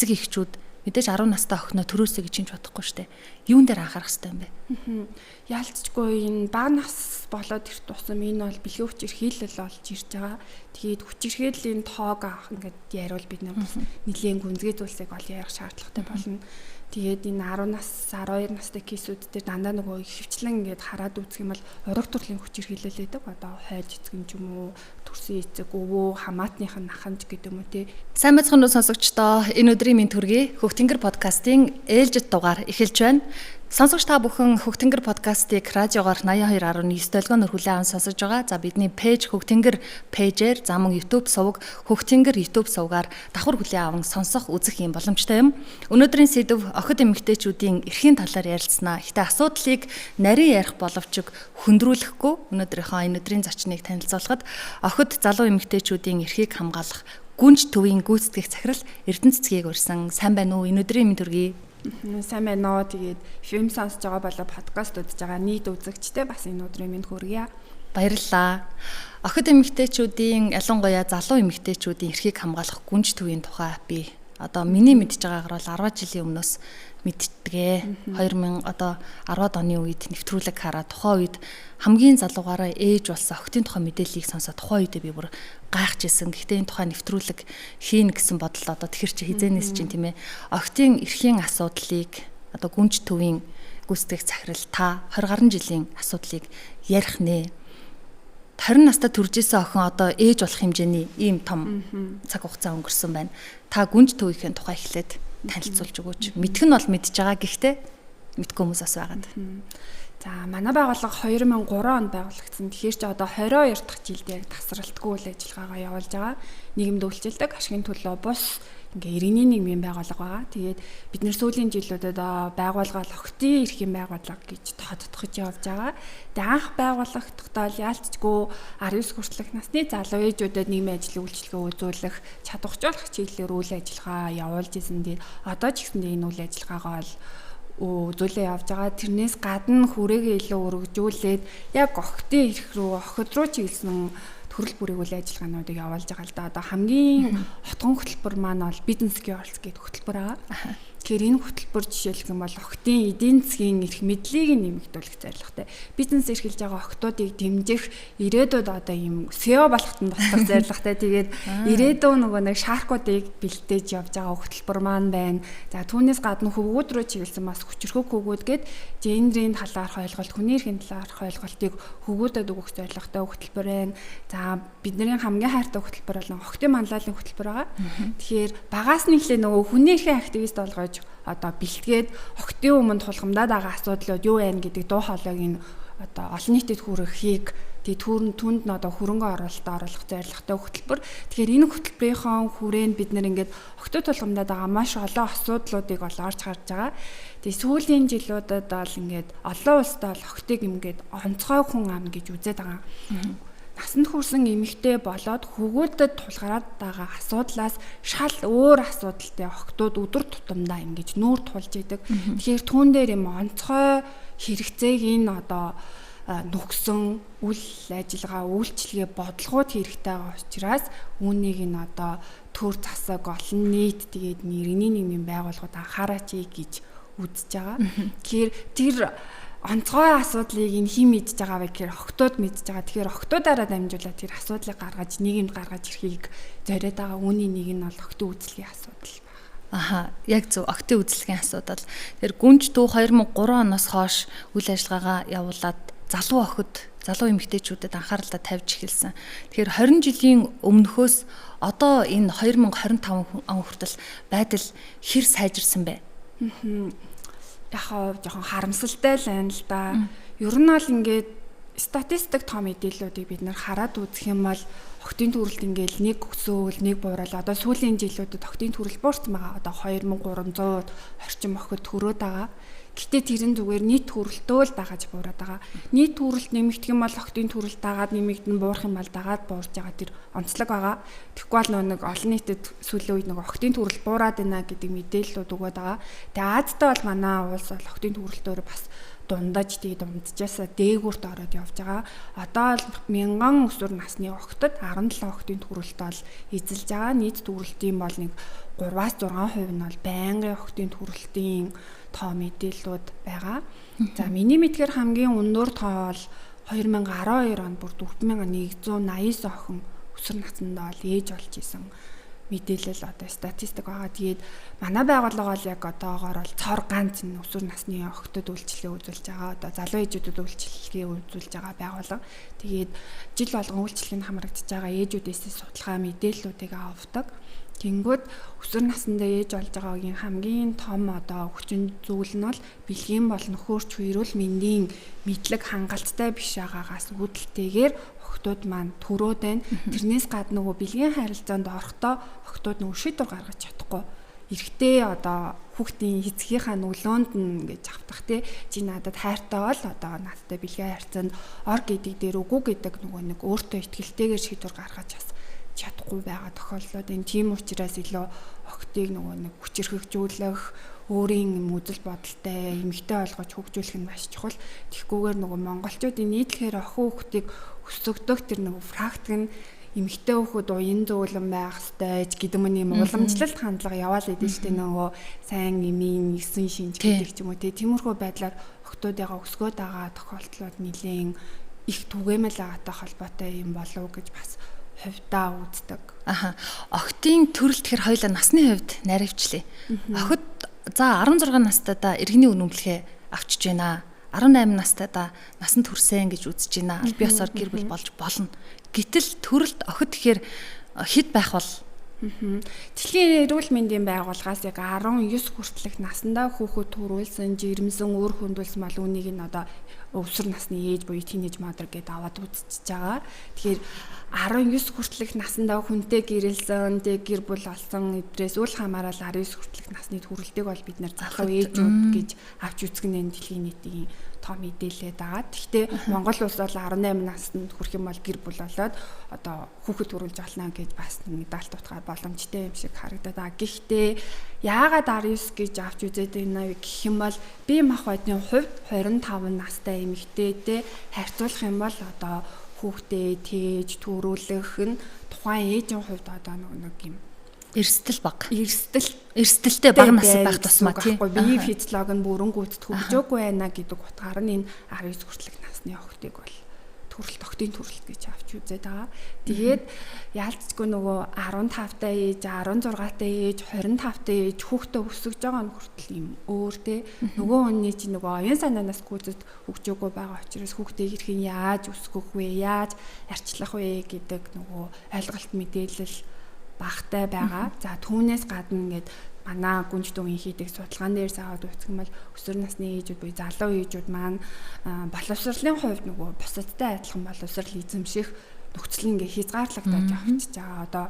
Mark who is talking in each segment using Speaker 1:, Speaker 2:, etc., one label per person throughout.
Speaker 1: эцэг эхчүүд мэдээж 10 настай охиноо төрөөсэй гэж хинж бодохгүй штэ. Юун дээр анхаарах хэрэгтэй юм бэ?
Speaker 2: Яалтчгүй энэ бага нас болоод ирэх тусам энэ бол бэлгийн хүч ирхийлэл болж ирж байгаа. Тэгээд хүч ирхийллийн тоог авах ингээд яриул бид нэг нэлийн гүнзгий зүйлсийг ол ярих шаардлагатай болно. Тэгээд энэ 10 нас 12 настай кейсүүд дээр дандаа нөгөө хөвчлэн ингээд хараад үзэх юм бол ураг төрлийн хүч ирхийлэл байдаг. Одоо хойж эцэг юм уу, төрсөн эцэг өвөө, хамаатных нь аханж гэдэг юм уу тий.
Speaker 1: Сайн байцгаана уу сонсогчдоо. Энэ өдрийн минь төргий Хөвтөнгөр подкастын ээлжид дугаар эхэлж байна. Сонсогч та бүхэн Хөвтөнгөр подкастыг радиогоор 82.9 долгионоор хүлээн аван сонсож байгаа. За бидний пэйж Хөвтөнгөр пэйжээр замун YouTube суваг Хөвтөнгөр YouTube сувгаар давхар хүлээн аван сонсох үзэх юм боломжтой юм. Өнөөдрийн сэдв охид эмэгтэйчүүдийн эрхийн талаар ярилцсанаа. Гэтэ асуудлыг нарийн ярих боловч хөндрүүлэхгүй өнөөдрийнхөө энэ өдрийн зочныг танилцуулахад охид залуу эмэгтэйчүүдийн эрхийг хамгаалах гүнж төвийн гүйцэтгэх захирал Эрдэнэ цэцгийг урьсан. Сайн байна уу? Энэ өдрийн минь төргий.
Speaker 2: Сайн байна уу. Тэгээд фильм сонсож байгаа болоо подкаст үзэж байгаа нийт үзэгчтэй бас энэ өдрийн минь хүргье.
Speaker 1: Баярлалаа. Охид эмэгтэйчүүдийн ялангуяа залуу эмэгтэйчүүдийн эрхийг хамгаалах гүнж төвийн тухай би одоо миний мэдж байгаагаар бол 10 жилийн өмнөөс мэдтгээ. 1010 оны үед нэвтрүүлэг хараа тухайн үед хамгийн залуугаараа ээж болсон охидын тухай мэдээллийг сонсоод тухайн үед би бүр гайхаж ирсэн. Гэхдээ энэ тухай нэвтрүүлэг хийн гэсэн бодол одоо тэгэхэр чи хизээнээс чинь тийм ээ. Охидын эрхийн асуудлыг одоо гүнж төвийн гүйцэтгэх захирал та 20 гаруй жилийн асуудлыг ярих нэ. 20 настай төрж исэн охин одоо ээж болох хэмжээний ийм том цаг хугацаа өнгөрсөн байна. Та гүнж төвийнхээ тухай эхлээд танилцуулж өгөөч. Мэдэх нь бол мэдж байгаа гэхдээ мэдгүй хүмүүс бас байгаад.
Speaker 2: За манай байгууллага 2003 онд байгуулагдсан. Тэгэхээр ч одоо 22 дахь жилд яг тасралтгүй үйл ажиллагаагаа явуулж байгаа. Нийгэмд үйлчилдэг ашигын төлөө бус ингээ иргэний нийгмийн байгууллага байгаа. Тэгээд бид нэр сүүлийн жилүүдэд байгууллага охидын эрхийн байгууллага гэж тодтогч явж байгаа. Тэгээд анх байгууллагахдаа л яалтчгүй 19 хүртэлх насны залуу ээжүүдэд нийгмийн ажлын үйлчилгээ үзүүлэх, чадварчлах чиглэлээр үйл ажиллагаа явуулж исэн. Тэгээд одоо ч гэсэндээ энэ үйл ажиллагаагаа л үзүүлээ явж байгаа. Тэрнээс гадна хүрээгээ илүү өргөжүүлээд яг охидын эрх рүү, охид руу чиглэсэн төрөл бүрийн үйл ажиллагаануудыг явуулж байгаа л да. Одоо хамгийн хотгон хөтөлбөр маань бол бизнес girls гэдэг хөтөлбөр байгаа. Тэгэхээр энэ хөтөлбөр жишээлх юм бол охидын эдийн засгийн эрх мэдлийг нэмэгдүүлэх зорилготой. Бизнес эрхэлж байгаа охидуудыг дэмжих ирээдүйд одоо ийм SEO болоход нь туслах зорилготой. Тэгээд ирээдүйн нөгөө нэг шаркуудыг бэлдээж явж байгаа хөтөлбөр маань байна. За түүнээс гадна хөвгүүд рүү чиглэсэн бас хүчрхэг хөвгүүд гээд гендерийн талаарх ойлголт, хүний эрхийн талаарх ойлголтыг хөвгүүдэд өгөх зорилготой хөтөлбөр байна. За бидний хамгийн хайртай хөтөлбөр бол охидын манлайлалын хөтөлбөр байгаа. Тэгэхээр багаас нь эхлээ нөгөө хүний эрхийн активист болгож одоо бэлтгээд охидын өмнө тулгамдаад байгаа асуудлууд юу вэ гэдэг дуу хоолойг нь одоо олон нийтэд хүргэхийг түнд нь одоо хөрөнгө оруулалтад оруулах зорилготой хөтөлбөр. Тэгэхээр энэ хөтөлбөрийнхөө хүрээнд бид нэр ингээд охидын тулгамдаад байгаа маш олон асуудлуудыг бол орж харж байгаа. Тэгээ сүүлийн жилүүдэд бол ингээд олон улсад бол охидыг ингээд онцгой хүн ам гэж үзээд байгаа. Насанд хүрсэн эмэгтэй болоод хөвгүүдэд тулгараад байгаа асуудлаас шал өөр асуудалтай охидууд өдөр тутамдаа ингэж нүүр тулж идэг. Тэгэхээр түүн дээр юм онцгой хэрэгцээг энэ одоо нүгсэн үйл ажиллагаа үйлчлэгээ бодлогууд хэрэгтэй байгаа учраас үүнийг энэ одоо төр засаг олон нийт тэгээд иргэний нийгмийн байгууллагууд анхаараач гэж үзэж байгаа. Тэгэхээр тэр онцгой асуудлыг энэ хэн мэдж байгаа вэ гэхээр охидууд мэдж байгаа. Тэгэхээр охидуудаараа дамжуулаад тэр асуудлыг гаргаж нийгэмд гаргаж ирэхийг зориод байгаа. Үүний нэг нь бол охидын үйлчлэгийн асуудал байна.
Speaker 1: Яг зөв охидын үйлчлэгийн асуудал. Тэр гүнж төв 2003 оноос хойш үйл ажиллагаагаа явуулаад залуу эмэгтэйчүүдэд анхааралтай тавьж эхэлсэн. Тэгэхээр 20 жилийн өмнөхөөс одоо энэ 2025 он хүртэл байдал хэр сайжирсан бэ?
Speaker 2: Яг жоохон харамсалтай л байна л да. Ер нь бол ингээд статистик том мэдээллүүдийг бид нэр хараад үзэх юм бол охидын төрөлд ингээд нэг өсөөл, нэг буурал одоо сүүлийн жилүүдэд охидын төрөл буурсан байгаа. Одоо 2300 орчим охид төрөөд байгаа. Гэтэ тэрэн зүгээр нийт төрөлтөө л дагаж буураад байгаа. Нийт төрөлт нэмэгдэх юм бол охидын төрөлт дагаад нэмэгдэн буурах юм бол дагаад буурж байгаа тэр онцлог байгаа. Тэгэхгүй бол нэг олон нийтэд сүүлийн үед нэг охидын төрөлт буураад байна гэдэг мэдээллүүд өгöd байгаа. Тэгээ Азтай бол манай улс бол охидын төрөлтөөр бас дундаж дунджаасаа дээгүүрт ороод явж байгаа. Одоо л 1000 өсвөр насны охидод 17 охидын төрөлт бол эзэлж байгаа. Нийт төрөлтийн бол нэг 3-аас 6% нь бол байнгын охидын төрөлтийн тоо мэдээллүүд байгаа. За миний мэдгээр хамгийн өндөр тоо бол 2012 онд бүр 4189 охин өсвөр насндаа бол ээж болж исэн мэдээлэл одоо статистик байгаа. Тэгээд манай байгууллага бол яг одоогоор бол цор ганц нь өсвөр насны охидод үйлчлэгээ үзүүлж байгаа. Одоо залуу ээжүүдэд үйлчлэгээ үзүүлж байгаа байгууллага. Тэгээд жил болгон үйлчлэгийг хамрагдаж байгаа ээжүүдээс судалгаа мэдээллүүдийг авдаг. Тэнгүүд өсвөр насндаа ээж болж байгаагийн хамгийн том одоо хүчин зүйл нь бол бэлгийн болон хөөрч эрүүл мэндийн мэдлэг хангалттай биш байгаагаас үүдэлтэйгээр охтууд маань төрөөд байна. Тэрнээс гадна нөгөө бэлгийн харилцаанд орохдоо охтууд нөгөө шийдвэр гаргаж чадахгүй. Эрэгтэй одоо хүүхдийн эцгийнхаа нүлөөнд нь гэж автах тий чи надад хайртай бол одоо надтай бэлгийн харилцаанд ор гэдэг дээр үгүй гэдэг нөгөө нэг өөртөө ихтгэлтэйгээр шийдвэр гаргаж чадахгүй байгаа тохиолдлууд энэ тийм учраас илүү охтыг нөгөө нэг хүчирхэгжүүлэх өөрийн үзэл бодолтой эмэгтэй болгож хөгжүүлэх нь маш чухал. Тэгхгүйгээр нөгөө монголчуудын нийтлэхээр охин хүүхдийг өсгөдөх тэр нөгөө практик нь эмэгтэй хүүхэд уян зөөлөн байх ёстой гэдэг юм уламжлалт хандлага яваал идэв штэ нөгөө сайн эмийн нэгсэн шинж гэдэг ч юм уу тиймэрхүү байдлаар охтуудыгаа өсгөөд байгаа тохиолдлууд нэлээд их түгээмэл байгаатай холбоотой юм болов уу гэж бас хувьдаа үздэг.
Speaker 1: Аха. Охидын төрөл тэгэхээр хоёулаа насны хувьд наривчлээ. Охид за 16 настайдаа иргэний үнэмлэхээ авчиж байна. 18 настайдаа насанд хүрсэн гэж үзэж байна. Аль биесээр гэр бүл болж болно. Гэтэл төрөлд охид тэгэхээр хэд байх бол
Speaker 2: Дэлхийн эрүүл мэндийн байгууллагаас яг 19 хүртэлх насандаа хүүхэд төрүүлсэн, жирэмсэн, өөр хөндүүлсэн бол үнийг нь одоо өсвөр насны ээж буюу тийнейж модер гэдээ аваад үзчихэж байгаа. Тэгэхээр 19 хүртэлх насандаа хүнтэй гэрэлсэн, гэр бүл олсон эдрээс үл хамаарал 19 хүртэлх насны төрөлтийг бол бид нэр залуу ээжүүд гэж авч үзэх нь дэлхийн нийтийн том мэдээлэлээ дагаад. Гэхдээ Монгол улс бол 18 наснд хүрэх юм бол гэр бүл болоод одоо хүүхэд төрүүлж олно гэж бас нэг даалт утгаар боломжтой юм шиг харагдаад байгаа. Гэхдээ яагаад 19 гэж авч үзээд байна вэ гэх юм бол бие махбодын хувьд 25 настай эмэгтэйтэй харьцуулах юм бол одоо хүүхдээ тээж төрүүлэх нь тухайн ээжийн хувьд одоо нэг юм
Speaker 1: эрсдэл баг.
Speaker 2: Эрсдэлтэй
Speaker 1: бага настай байх тусмаа тийм.
Speaker 2: Бие физиологи нь бүрэнгүйцэд хөгжөөгүй байна гэдэг утгаар нь энэ 19 хүртэлх насны охидыг бол охидын төрөлт гэж авч үзээд байгаа. Тэгээд яалтчгүй нөгөө 15 та ээж, 16 та ээж, 25 та ээж хүүхдээ өсөж байгаа нь хүртэл юм өөр те. Нөгөө хүний чинь нөгөө оюун санаанаас гүйцэд хөгжөөгүй байгаа учраас хүүхдээ хэрхэн яаж өсгөх вэ, яаж арчлах вэ гэдэг нөгөө ойлголт мэдээлэл багтай байгаа. За түүнээс гадна ингээд манай гүнж дүүгийн хийдэг судалгаан дээр саад үзэх юм бол өсвөр насны ээжүүд буюу залуу ээжүүд маань боловсролын хувьд нөгөө бусадтай адилхан боловсрол эзэмших нөхцөл ингээ хязгаарлагдаж авчиж байгаа. Одоо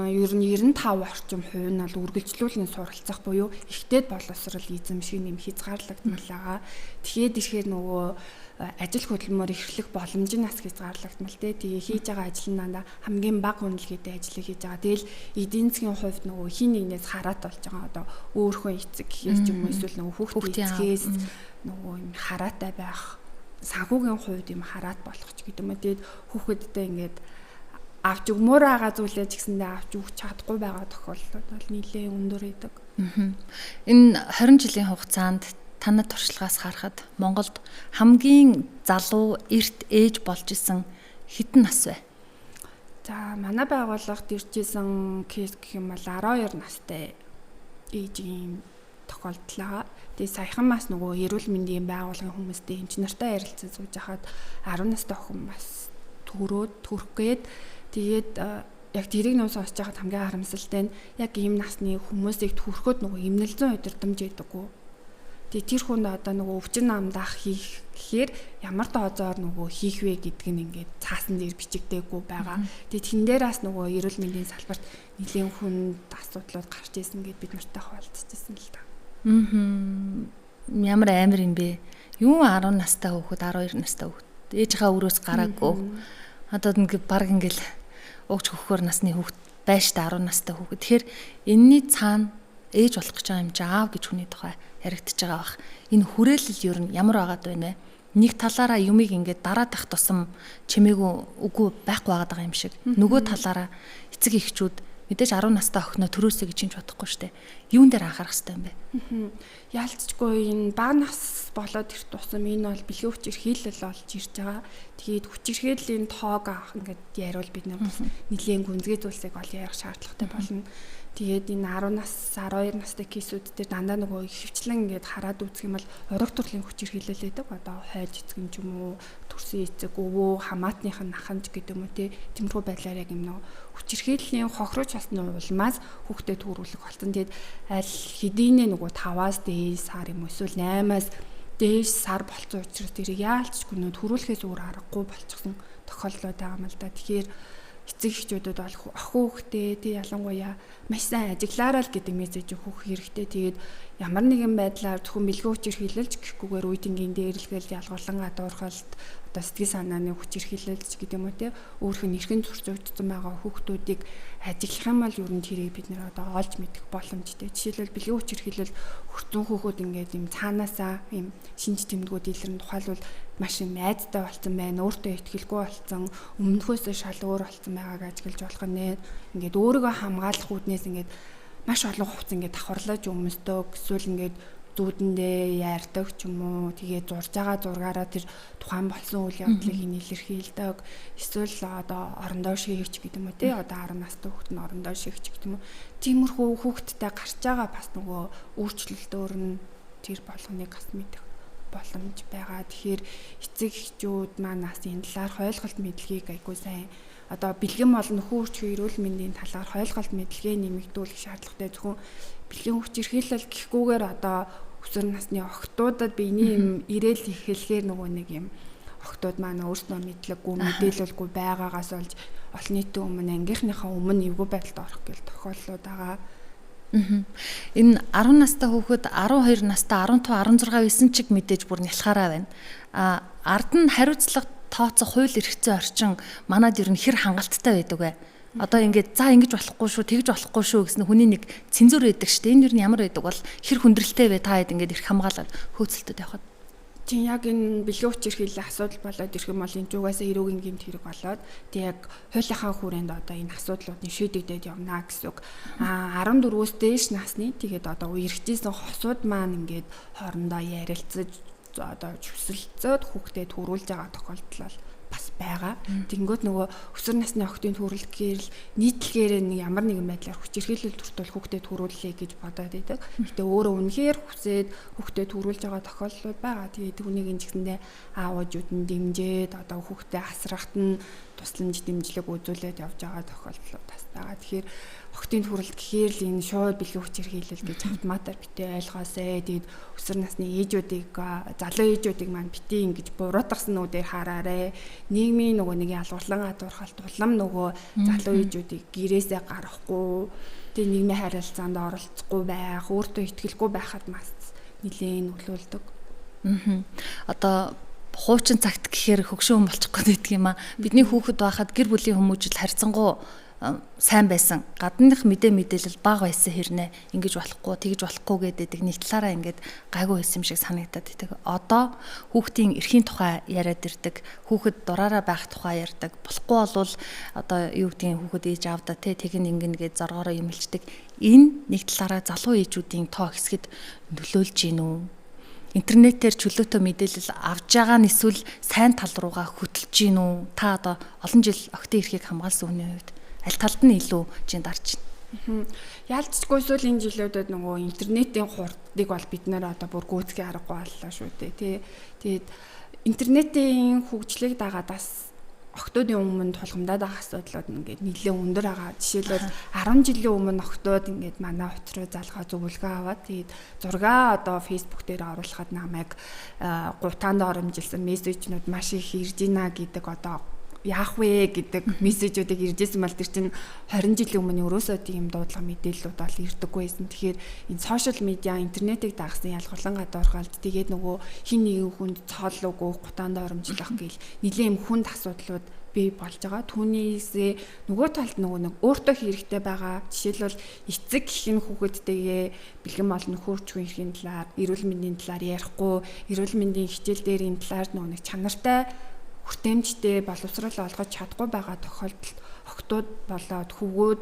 Speaker 2: ер нь 95% орчим хувь нь бол үргэлжлүүлэн суралцах буюу ихтэйд боловсрол эзэмших нэм хязгаарлагдмал байгаа. Тэгэхээр ирэхээр нөгөө ажил хөдөлмөр эрхлэх боломж нь бас хязгаарлагдмал те. Тэгээ хийж байгаа ажил нь хамгийн бага үнэлгээтэй ажлыг хийж байгаа. Тэгэл эдийн засгийн хувьд нөгөө хин нэгнээс хараат болж байгаа. Одоо өөрхөн эцэг гэхээс ч юм уу эсвэл нөгөө хүүхдийн эцгээс нөгөө юм хараатай байх, санхүүгийн хувьд юм хараат болох ч гэдэг юм. Тэгээд хүүхэдтэй ингээд авч өгмөр байгаа зүйлээ ч гэсэндээ авч өгч чадахгүй байгаа тохиолдлууд бол нэлээд өндөр идэг.
Speaker 1: Энэ 20 жилийн хугацаанд танад туршлагаас харахад Монголд хамгийн залуу эрт ээж болж исэн хэдэн нас вэ?
Speaker 2: За манай байгууллагт иржсэн кейс гэх юм бол 12 настай ээжийн тохиолдол байгаа. Тэгээ саяхан бас нөгөө эрүүл мэндийн байгууллагын хүмүүстэй эмч нартай ярилцаж сууж хахад 10 настай охин бас төрөх гээд тэгээд яг тэрийг нөө сонсож байхад хамгийн харамсалтай нь яг ийм насны хүмүүсийг төрөхөд нөгөө эмнэлзэн удирдамж ядаггүй. Тэгээ тэр хүнд одоо нөгөө өвчин намдаах хийх гэхээр ямар доозоор нөгөө хийх вэ гэдг нь ингээд цаасан дээр бичигдээгүй байгаа. Тэгээ тэн дээрээс нөгөө эрүүл мэндийн салбарт нэлийн хүнд асуудлууд гарч ирсэн гэд бид нартай хуваалцчихсан л та.
Speaker 1: Ямар амар юм бэ? Юу 10 настай хүүхэд 12 настай хүүхэд ээжийнхаа өрөөс гараагүй. Одоо ингээд баг ингээл уугч хөхөр насны хүүхэд байж та 10 настай хүүхэд. Тэгэхээр энэний цаана ээж болох гэж байгаа юм чи аав гэж хүний тухай яригдчихэж байгаа бах. Энэ хүрээлэл юу нь ямар байгаад байна вэ? Нэг талаараа юмыг ингээд дараад ах тусам чимээгүй үгүй байхгүй байгаа юм шиг. Нөгөө талаараа эцэг эхчүүд Мэдээж 10 настай охиноо төрөөсэй гэж чинь бодохгүй штэ. Юун дээр анхаарах хэрэгтэй юм бэ?
Speaker 2: Яалтчгүй энэ бага нас болоод ирэх тусам энэ бол бэлгийн хүч эрхийлэл болж ирж байгаа. Тэгээд хүч эрхийллийн тоог ингээд яриул бид нар бас нэлийн гүнзгий зүйлсийг ол ярих шаардлагатай болно. Тэгээд энэ 10 нас 12 настай кейсүүд дээр дандаа нөгөө хөвчлэн ингээд хараад үзэх юм бол ураг төрлийн хүч эрхийлэл байдаг. Одоо хойд эцэг юм ч юм уу, төрсөн эцэг, өвөө, хамаатных нь аханч гэдэг юм уу тиймэрхүү байдлаар яг юм нөгөө хүч эрхийллийн хохирож хасны улмаас хүүхдэд төрүүлэх болсон. Тэгээд аль хэдийнэ нөгөө 5-аас дээш сар юм эсвэл 8-аас дээш сар болцсон учраас тэрийг яалчгүй нөө төрүүлэхээс өөр аргагүй болчихсон тохиолдлууд байгаа юм л да. Тэгэхээр эцэг эхчүүдэд бол ах хүүхдээ тий ялангуяа маш сайн ажиглаараа л гэдэг мессеж өгөх хэрэгтэй. Тэгээд ямар нэгэн байдлаар зөвхөн бэлгийн хүч эрхийлэлж гэхгүйгээр үеийнгийн дээрлэхэл ялгуулан гадуурхалт одоо сэтгэл санааны хүч эрхийлэлж гэдэг юм уу тий өөрөх нь эрхэн зурцагдсан байгаа хүүхдүүдийг ажиглах юм бол ер нь тэрийг бид нэр одоо олж мэдэх боломжтой. Жишээлбэл бэлгийн хүч эрхийлэл хүртэн хүүхүүд ингээд юм цаанаасаа юм шинж тэмдгүүд илэрн тухайлбал маш юм айдтай болсон байна, өөртөө итгэлгүй болсон, өмнөхөөсөө шал өөр болсон байгааг ажиглаж болох нэ. Ингээд өөрийгөө хамгаалах үүднээс ингээд маш олон хувцас ингээд давхарлаж өмсдөг, эсвэл ингээд зүүдэндээ яардаг ч юм уу. Тэгээд зурж байгаа зургаараа тэр тухайн болсон үйл явдлыг илэрхийлдэг. Эсвэл одоо орондоо шигч гэдэг юм уу тий. Одоо 10 настай хүүхэд нь орондоо шигч гэдэг юм уу. Тиймэрхүү хүүхэдтэй гарч байгаа бас нөгөө өөрчлөлтөөр нь тэр болгоныг бас мэдэх боломж байгаа. Тэгэхээр эцэг эхчүүд манаас энэ талаар ойлголт мэдлэгийг айгүй сайн одоо бэлгэн болон нөхөн эрүүл мэндийн талаар ойлголт мэдлэгээ нэмэгдүүлэх шаардлагатай. Зөвхөн бэлгийн хүч эрхийлэл гэхгүйгээр одоо өсвөр насны охтуудад биений юм ирээл эхлэхээр нөгөө нэг юм охтууд маань өөрснөө мэдлэггүй мэдээлэлгүй байгаагаас болж олон нийтийн өмнө ангийнхныхаа өмнө эвгүй байдалд орох гэл тохиолдлууд байгаа.
Speaker 1: Энэ 10 настай хүүхэд 12 настай 15 16 9 чиг мэдээж бүр нялхаараа байна. Ард нь хариуцлага тооцох хууль эрхцээ орчин манад ер нь хэр хангалттай байдаг вэ? Одоо ингээд за ингэж болохгүй шүү, тэгж болохгүй шүү гэсэн хүний нэг цензур байдаг шүү дээ. Энэ ер нь ямар байдаг бол хэр хүндрэлтэй вэ? Та хэд ингээд эрх хамгаалаад хөөцөлтөд явахад.
Speaker 2: Тийм яг энэ бэлгийн хүч эрхийллийн асуудал болоод ирэх юм бол энэ зүгээс эрүүгийн гэмт хэрэг болоод тэг яг хуулийнхаа хүрээнд одоо энэ асуудлуудыг шийдэгдээд явна гэсэн үг. 14-өөс дээш насны тэгээд одоо үерхжсэн хосууд маань ингээд хоорондоо ярилцаж одоо хүсэлцээд хүүхдэд төрүүлж байгаа тохиолдол бол бас байгаа. Тэнгүүд нөгөө өсвөр насны охтын төрөлгээр л нийтлэгээр нэг ямар нэгэн байдлаар хүч эрхийлэл төртөл хүүхдэд төрүүлээ гэж бодоод байдаг. Гэтэ өөрөө үнэхээр хүсээд хүүхдэд төрүүлж байгаа тохиолдлууд байгаа. Тэгээд түүнийг энэ зэгсэндээ аавууд нь дэмжиж одоо хүүхдэд асрахт нь тусламж дэмжлэг үзүүлээд явж байгаа тохиолдлууд бас байгаа. Тэгэхээр охтын төрөлт гэхээр л энэ шууд бэлгийн хүч эрхийлэл гэж автоматар битээ ойлгоосэй. Тэгээд өсвөр насны ээжүүдийг залуу ээжүүдийг маань битээ ингэж буруутгасан нүдээр хараарэ. Нийгмийн нөгөө нэг ялгуурлан гадуурхалт улам нөгөө залуу ээжүүдийг гэрээсээ гаргахгүй, тэгээд нийгмийн харилцаанд оролцохгүй байх, өөртөө итгэлгүй байхад бас нэлээд нөлөөлдөг.
Speaker 1: Одоо хуучин цагт гэхээр хөгшөөн болчих гээд байдаг юм аа. Бидний хүүхэд байхад гэр бүлийн хүмүүжил харьцангуй сайн байсан. Гадных мэдээлэл бага байсан хэрнээ ингэж болохгүй, тэгж болохгүй гэдэг нэг талаараа ингээд гайгүй байсан юм шиг санагдаад байдаг. Одоо хүүхдийн эрхийн тухай яриад ирдэг, хүүхэд дураараа байх тухай ярьдаг. Болохгүй болвол одоо юу гэдгийг хүүхэд ээж аавда тэг нь ингэн гэж зоргоороо юмэлчдэг. Энэ нэг талаараа залуу ээжүүдийн тоо хэсгэд нөлөөлж гин үү? Интернетээр чөлөөтэй мэдээлэл авж байгаа нь эсвэл сайн тал руугаа хөтлөж гин үү? Та одоо олон жил охтын эрхийг хамгаалсан хүний хувьд аль талд нь илүү жин дарж байна?
Speaker 2: Яалтчгүй эсвэл энэ жилүүдэд нөгөө интернетийн хурдыг бол бид нэр одоо бүр гүйцэтгэх аргагүй боллоо шүү дээ тий. Тэгээд интернетийн хөгжлийг дагаад бас охтуудын өмнө тулгамдаад байгаа асуудлууд ингээд нэлээд өндөр байгаа. Жишээлбэл 10 жилийн өмнө охтууд ингээд манай хот руу залгаа зөвлөгөө аваад тэгээд зургаа одоо фейсбુક дээр оруулахад намайг гутаанд оромжилсан мессежнүүд маш их ирж ийна гэдэг одоо яах вэ гэдэг мессежүүдийг иржсэн бол тэр чинь 20 жилийн өмнө өрөөсөө тийм дуудлага мэдээллүүд бол ирдэггүй байсан. Тэгэхээр энэ сошиал медиа интернетийг дагсан ялгарлан гадуурхалт тэгээд нөгөө хин нэгэн хүнд цоол өгөх, гутаанд оромжлох гэл нэлийн хүнд асуудлууд бий болж байгаа. Түүнээсээ нөгөө талд нөгөө нэг өөртөө хэрэгтэй байгаа. Жишээлбэл эцэг гэх нь хүүхэдтэйгээ бэлгэн болон нөхөрчгүй эрхийн талаар, эрүүл мэндийн талаар ярихгүй, эрүүл мэндийн хичээл дээр энэ талаар нөгөө нэг чанартай хүртээмжтэй боловсрол олгож чадахгүй байгаа тохиолдолд охтууд болоод хөвгүүд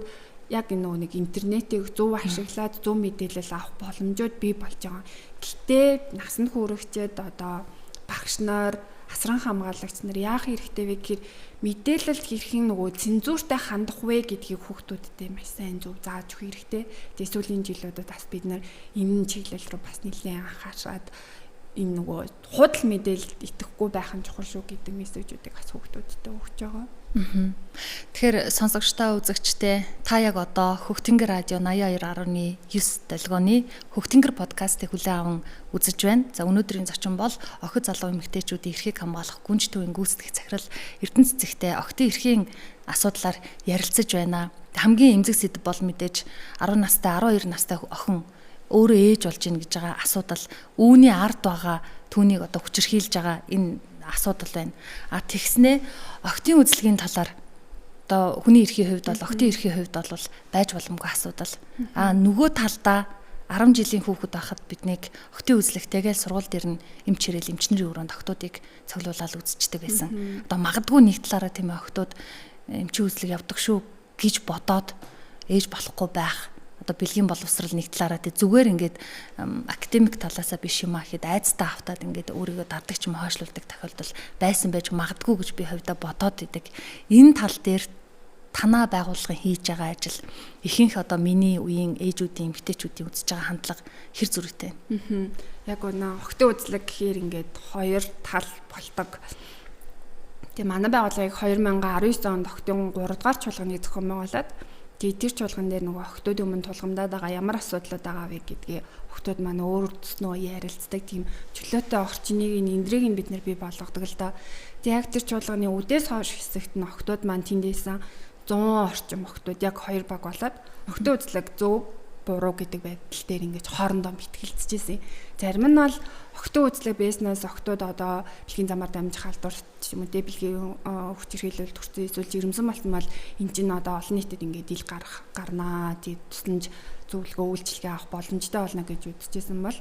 Speaker 2: яг нөгөө нэг интернетийг зөв ашиглаад зөв мэдээлэл авах боломжууд бий болж байгаа. Гэхдээ насанд хүрэгчэд одоо багш нар, асран хамгаалагч нар яах хэрэгтэй вэ гэхээр мэдээлэлд хэрхэн нөгөө цензуртай хандах вэ гэдгийг хүүхдүүдтэй маш сайн зөв зааж өгөх хэрэгтэй. Тэгээ сүүлийн жилүүдэд бас бид нар энэ чиглэл рүү бас нэлээд анхаарад энэ нөгөө худал мэдээлэлд итгэхгүй байх нь чухал шүү гэдэг мессежүүдийг бас хүүхдүүдтэй өгч байгаа.
Speaker 1: Тэгэхээр сонсогчтой үзэгчтэй та яг одоо Хөхтөнгөр радио 82.9 долгионы Хөхтөнгөр подкастыг хүлээн аван үзэж байна. За өнөөдрийн зочин бол охид залуу эмэгтэйчүүдийн эрхийг хамгаалах гүнж төвийн гүйцэтгэх захирал Эрдэнэ цэцэгтэй охидын эрхийн асуудлаар ярилцаж байна. Хамгийн эмзэг сэдв бол мэдээж 10 настай 12 настай охин өөрөө ээж болж ийн гэж байгаа асуудал, үүний ард байгаа түүнийг одоо хүчирхийлж байгаа энэ асуудал байна. А тэгснээ охидын үзлэгийн талаар одоо хүний эрхийн хувьд бол охидын эрхийн хувьд бол байж боломгүй асуудал. А нөгөө талдаа 10 жилийн хүүхэд байхад биднийг охидын үзлэгтэйгээл сургууль дээр нь эмч хэрэл эмчнэрийн өрөөнд охидуудыг цуглуулаад үзчихдэг байсан. Одоо магадгүй нэг талаараа тийм охидууд эмчийн үзлэг явдаг шүү гэж бодоод ээж болохгүй байх. Одоо бэлгийн боловсрал нэг талаараа тий зүгээр ингээд академик талаасаа биш юм а гэхэд айцтай автаад ингээд өөрийгөө дардаг ч юм хойшлуулдаг тохиолдол байсан байж магадгүй гэж би хувьдаа бодоод идэг. Энэ тал дээр танаа байгууллагын хийж байгаа ажил ихэнх одоо миний үеийн ээжүүдийн эмэгтэйчүүдийн үзэж байгаа хандлага хэр зөрүүтэй вэ?
Speaker 2: Яг өнөө охидын үзлэг гэхээр ингээд хоёр тал болдог. Тэгээ манай байгууллагыг 2019 онд охидын 3 дугаар чуулганы зохион байгуулад тэр чуулган дээр нөгөө охидууд өмнө тулгамдаад байгаа ямар асуудлууд байгаа вэ гэдгийг охидууд маань өөрсдөө ярилцдаг тийм чөлөөтэй орчныг эндрийг нь бид нэр бий болгодог л да. Тэгээ яг тэр чуулганы үдээс хойш хэсэгт нь охидууд маань тэндээсэн 100 орчим охидууд яг 2 баг болоод охидын үзлэг зөв буруу гэдэг байдал дээр ингэж хоорондоо битгэлцэжсэн. Зарим нь бол охидын үзлэг байснаас охидууд одоо бэлгийн замаар дамжих халдварт юм уу бэлгийн хүч хэрхийлэл төрсөн эсвэл жирэмсэн болсон бол энэ чинь одоо олон нийтэд ингээд ил гарнаа. Тэгээд тусламж зөвлөгөө үйлчилгээ авах боломжтой болно гэж үзчихсэн бол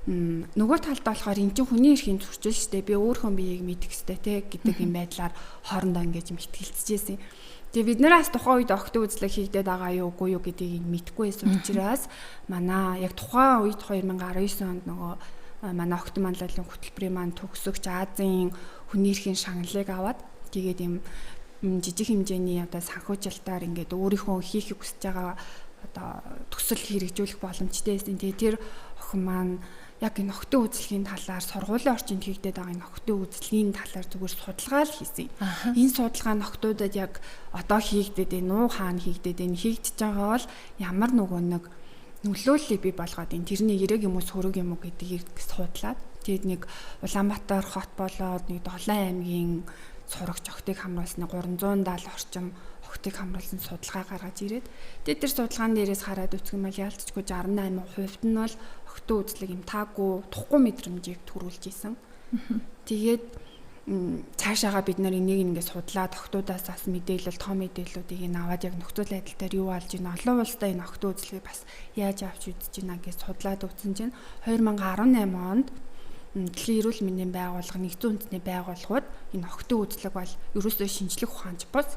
Speaker 2: нөгөө талд болохоор эн чинь хүний эрхийн зөрчил штэ би өөрийнхөө биеийг мэдэх ёстой те гэдэг юм байдлаар хоорондоо ингэж битгэлцэжсэн. Тэгээ бид нараас тухайн үед охидын үзлэг хийгдээд байгаа юу үгүй юу гэдгийг мэдэхгүй байсан учраас манай яг тухайн үед 2019 онд нөгөө манай охидын манлайлалын хөтөлбөрийн маань төгсөгч Азийн хүний эрхийн шагналыг аваад тэгээд юм жижиг хэмжээний одоо санхүүжилтаар ингээд өөрийнхөө хийхийг хүсэж байгаа одоо төсөл хэрэгжүүлэх боломжтой байсан. Тэгээд тэр охин маань яг энэ охидын үзлэгийн талаар сургуулийн орчинд хийгдээд байгаа энэ охидын үзлэгийн талаар зүгээр судалгаа л хийсэн. Энэ судалгаа нь охидуудад яг одоо хийгдээд энэ нуу хаана хийгдээд энэ хийгдэж байгаа бол ямар нөгөө нэг нөлөөллийг бий болгоод энэ тэрний эрэг юм уу сөрөг юм уу гэдгийг судлаад тэгээд нэг Улаанбаатар хот болоод нэг Долоон аймгийн сурагч охидыг хамруулсны 370 орчим охидыг хамруулсан судалгаа гаргаж ирээд тэгээд тэр судалгаан дээрээс хараад үзэх юм бол яалтчгүй 68% нь бол охидын үзлэг юм таагүй тухгүй мэдрэмжийг төрүүлж исэн. Тэгээд цаашаага бид нар энийг ингээд судлаад охидуудаас бас мэдээлэл, том мэдээллүүдийг аваад яг нөхцөл байдал дээр юу болж байна, олон улстай энэ охидын үзлэгийг бас яаж авч үзэж байна гэж судлаад үзсэн чинь 2018 онд Дэлхийн эрүүл мэндийн байгууллага, нэгдсэн үндэсний байгууллагууд энэ охидын үзлэг бол ерөөсөө шинжлэх ухаанч бос.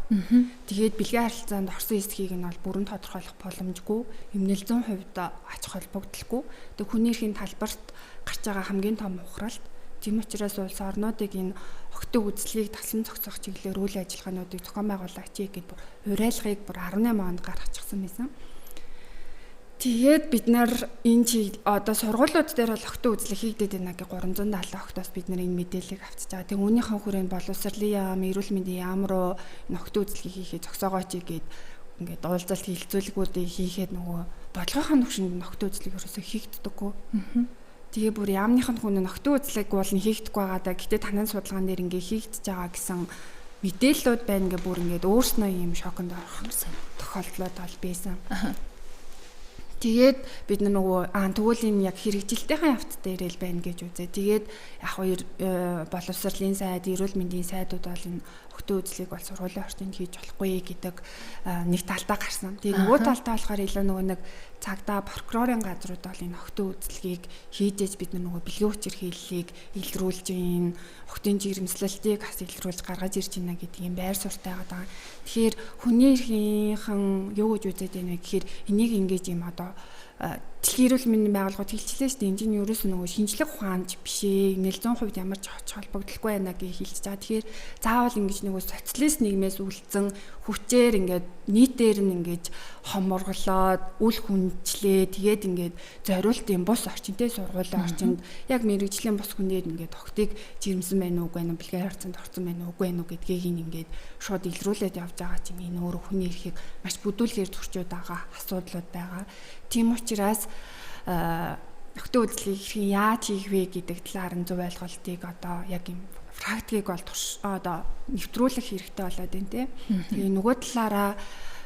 Speaker 2: Тэгээд бэлгийн харилцаанд орсон эсхийг нь бол бүрэн тодорхойлох боломжгүй, эмнэлзэн хувьд ач холбогдолгүй. Тэгээд хүний эрхийн талбарт гарч байгаа хамгийн том ухралт. Тийм учраас улс орнуудыг энэ охидын үзлэгийг таслан зохицох чиглэлээр үйл ажиллагаануудыг зохион байгуулаач гэхэд бүр уриалгыг бүр 18 онд гаргачихсан байсан. Тэгээд бид нар энэ одоо сургуулиуд дээр бол охидын үзлэг хийгдээд байна гэх 370 охидоос бид нар энэ мэдээллийг авчиж байгаа. Тэгээд үүнийхэн хүрээнд боловсролын яам, эрүүл мэндийн яам руу энэ охидын үзлэгийг хийхэд зогсоогооч гээд ингээд уулзалт хилцүүлгүүдийг хийхэд нөгөө бодлогынхаа түвшинд охидын үзлэг ерөөсөө хийгддэггүй. Тэгээ бүр яамныхын хүн охидын үзлэг бол хийгдэхгүй байгаа даа. Гэтэ танай судалгаан дээр ингээд хийгдэж байгаа гэсэн мэдээллүүд байна гэ бүр ингээд өөрснөө юм шоконд орох тохиолдлууд бол байсан. Тэгээд бид нөгөө тэгвэл энэ яг хэрэгжилтийн явц дээр л байна гэж үзээ. Тэгээд яг боловсролын сайд, эрүүл мэндийн сайдууд бол энэ охин үзлийг бол сургуулийн орчинд хийж болохгүй гэдэг нэг талдаа гарсан. Тэгээ нөгөө талдаа болохоор илүү нөгөө нэг цагдаа прокурорын газрууд бол энэ охин үзлийг хийжээж бид нөгөө бэлгийн хүчирхийллийг илрүүлж ийн охин жирэмслэлтийг бас илрүүлж гаргаж ирж байна гэдэг юм байр суурьтай байгаа. Тэгэхээр хүний эрхийнхэн юу гэж үзээд байна вэ гэхээр энийг ингэж юм одоо дэлхийн эрүүл мэндийн байгууллагууд хэлчихлээ шүү дээ. Энд чинь ерөөс нөгөө шинжлэх ухаанч биш ээ. 100% ямар ч холбогдлохгүй байна гэж хэлж байгаа. Тэгэхээр заавал ингэж нөгөө социалист нийгмээс үлдсэн хүчээр ингээд нийтээр нь ингэж хоморглоод үл хүнчлээ. Тэгээд ингээд зориултын бус орчинтэй сургуулийн орчинд яг мэрэгжлийн бус хүнээр ингээд тогтыг жирэмсэн байна уугүй байна, бэлгийн харьцаанд орсон байна уугүй байна гэдгийг ингээд шууд илрүүлээд явж байгаа чинь энэ өөрөө хүний эрхийг маш бүдүүлгээр зөрчөөд байгаа асуудлууд байгаа. Тийм учраас охин үзлийг хэрхэн яаж хийх вэ гэдэг талаар нь зөв ойлголтыг одоо яг юм практикийг бол одоо нэвтрүүлэх хэрэгтэй болоод байна тийм. Тэгээ нөгөө талаараа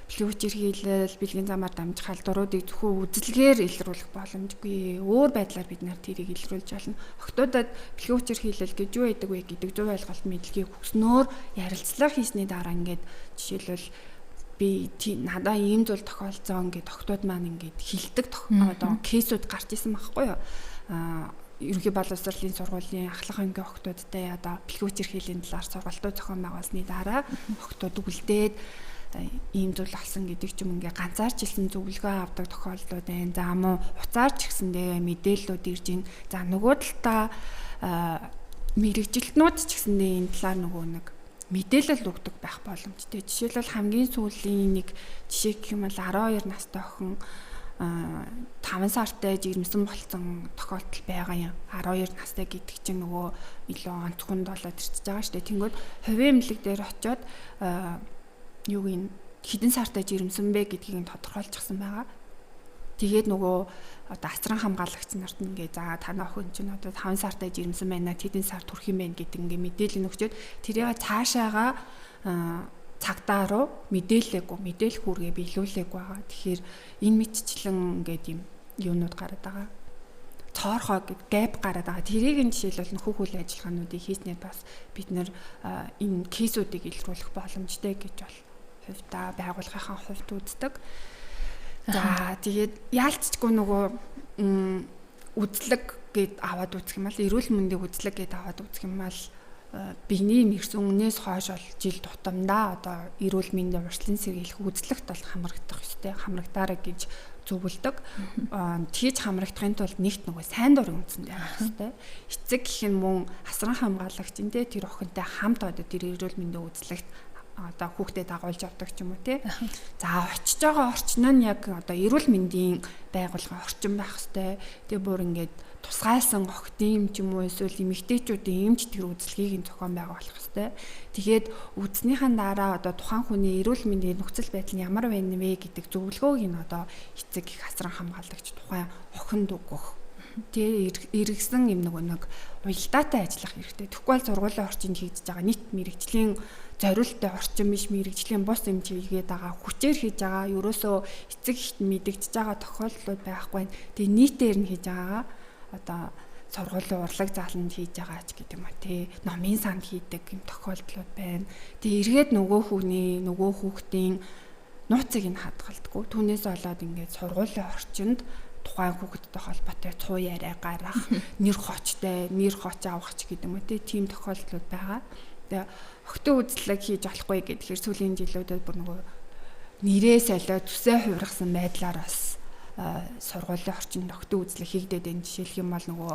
Speaker 2: бэлгийн хүчирхийлэл, бэлгийн замаар дамжих халдваруудыг зөвхөн үзэлгээр илрүүлэх боломжгүй. Өөр байдлаар бид нар тэрийг илрүүлж болно. Охтуудад бэлгийн хүчирхийлэл гэж юу байдаг вэ гэдэг зөв ойлголт мэдлэгийг өгснөөр ярилцлага хийсний дараа ингээд жишээлбэл би надаа ийм зүйл тохиолдсон ингээд охтууд маань ингээд хилдэг одоо кейсүүд гарч исэн байхгүй юу? Ерөнхий боловсролын сургуулийн ахлах ангийн охтуудтай одоо бэлгийн хүчирхийллийн талаар сургалтууд зохион байгуулсны дараа охтууд үлдээд ийм зүйл болсон гэдэг ч юм ингээ ганцаарч хэлсэн зөвлөгөө авдаг тохиолдлууд байна. За мөн уцаарч гэсэндээ мэдээллүүд ирж ийн. За нөгөө талдаа мэрэгжилтнүүд ч гэсэндээ энэ талаар нөгөө нэг мэдээлэл өгдөг байх боломжтой. Жишээлбэл хамгийн сүүлийн нэг жишээ гэх юм бол 12 настай охин 5 сартай жирэмсэн болцсон тохиолдол байгаа юм. 12 настай гэдэг чинь нөгөө илүү онцгонд болоод ирчихэж байгаа шүү дээ. Тэнгүүд хувийн эмнэлэг дээр очиод юуг ин хэдэн сартай жирэмсэн бэ гэдгийг тодорхойлчихсан байгаа. Тэгээд нөгөө одоо асран хамгаалагч нарт ингээ за танаа охин чинь одоо 5 сартай жирэмсэн байна, хэдэн сар төрөх юм бэ гэдэг ингээ мэдээлэл өгчөөд тэрийг цаашаага цагдаа руу мэдээлэх үүргээ биелүүлээг байгаа. Тэгэхээр энэ мэдчлэн ингээд юм юунууд гараад байгаа. Цоорхоо гэд гэп гараад байгаа. Тэрийг нь жишээлбэл нөхөх үйл ажиллагаануудыг хийснээр бас бид нэр энэ кейсүүдийг илрүүлэх боломжтой гэж бол хувьдаа байгууллагынхаа хувьд үздэг. За тэгээд яалтчгүй нөгөө үзлэг гэд аваад үзэх юм бол эрүүл мэндийн үзлэг гэд аваад үзэх юм бол биений мэрсэн өмнөөс хойш бол жил тутамдаа одоо эрүүл мэндийн урьдчилан сэргийлэх үзлэгт бол хамрагдах ёстой. Хамрагдаарай гэж зөвлөдөг. Тэгж хамрагдахын тулд нэгт нөгөө сайн дурын үндсэндээ авах ёстой. Эцэг гэх нь мөн асран хамгаалагч энэ тэр охинтой хамт одоо тэр эрүүл мэндийн үзлэгт одоо хүүхдэд дагуулж авдаг ч юм уу тий. За очиж байгаа орчин нь яг одоо эрүүл мэндийн байгууллагын орчин байх хэвээр. Тэгээ бүр ингээд тусгайлсан охидын юм ч юм уу эсвэл эмэгтэйчүүдийн эмч тэр үзлэгийг нь зохион байгуулах хэвээр. Тэгээд үзнийхэн дараа одоо тухайн хүний эрүүл мэндийн нөхцөл байдал нь ямар байна вэ гэдэг зөвлөгөөг нь одоо эцэг их асран хамгаалагч тухайн охинд өгөх. Тэгээ эргэсэн юм нэг уялдаатай ажиллах хэрэгтэй. Тэгэхгүй бол сургуулийн орчинд хийж байгаа нийт мэрэгжлийн зориулттай орчин биш мэрэгжлийн бус юм чигээд байгаа хүчээр хийж байгаа ерөөсөө эцэг ихт мэдэгдэж байгаа тохиолдлууд байхгүй. Тэгээ нийтээр нь хийж байгаа одоо сургуулийн урлаг зааланд хийж байгаа ч гэдэг юм а тий номын санд хийдэг юм тохиолдлууд байна. Тэгээ эргээд нөгөө хүүхдийн нууцыг нь хадгалдаггүй. Түүнээс болоод ингээд сургуулийн орчинд тухайн хүүхэдтэй холбоотой цуу яриа гарах, нэр хоч авах ч гэдэг юм уу тийм тохиолдлууд байгаа. Тэгээ охин үзлэг хийж болохгүй гэхээр сүүлийн жилүүдэд бүр нөгөө нэрээ солиод төсөө хувиргасан байдлаар бас сургуулийн орчинд охин үзлэг хийгдээд энэ жишээлх юм бол нөгөө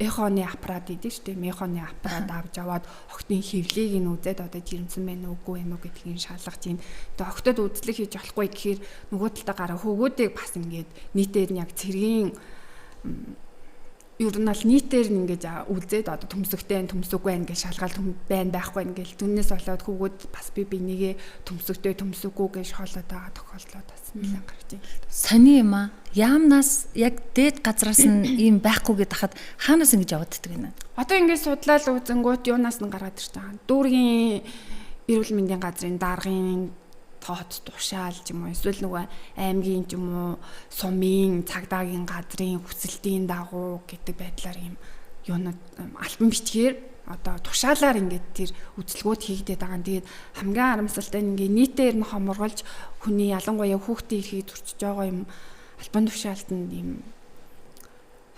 Speaker 2: эхоны аппарат идэв шүү дээ. Мехоны аппарат авч аваад охидын хөвлийг нь үзээд одоо жирэмсэн байна уугүй юм уу гэдгийг шалгаж ийн. Тэгээ охидод үзлэг хийж болохгүй гэхээр нөгөө талдаа гараа хөвгүүдийг бас ингээд нийтээр нь яг цэргийн ер нь бол нийтээр нь ингэж үзээд одоо төмсөгтэй төмсөггүй байна гэж шалгаалт байна байхгүй ингээл түннээс болоод хүүгүүд бас би бинийгээ төмсөгтэй төмсөггүй гэж шоолоод байгаа тохиолдлууд бас нэлээд гарч байна.
Speaker 1: Сони юм аа. Яамнаас яг дээд газраас нь ийм байхгүй гэдээ хахад хаанаас ингэж явагддаг юм бэ?
Speaker 2: Одоо ингэж судлаад үзэнгүүт юунаас нь гараад ирж байгаа. Дүүргийн эрүүл мэндийн газрын даргын тоод тушаал ч юм уу эсвэл нөгөө аймгийн ч юм уу сумын цагдаагийн газрын хүсэлтийн дагуу гэдэг байдлаар юм юунууд альбан бичгээр одоо тушаалаар ингээд тэр үзэлгүүд хийгдээд байгаа. Тэгээд хамгийн харамсалтай нь ингээд нийтээр нь хоморголж хүний ялангуяа хүүхдийн эрхийг зөрчиж байгаа юм албан тушаалтанд юм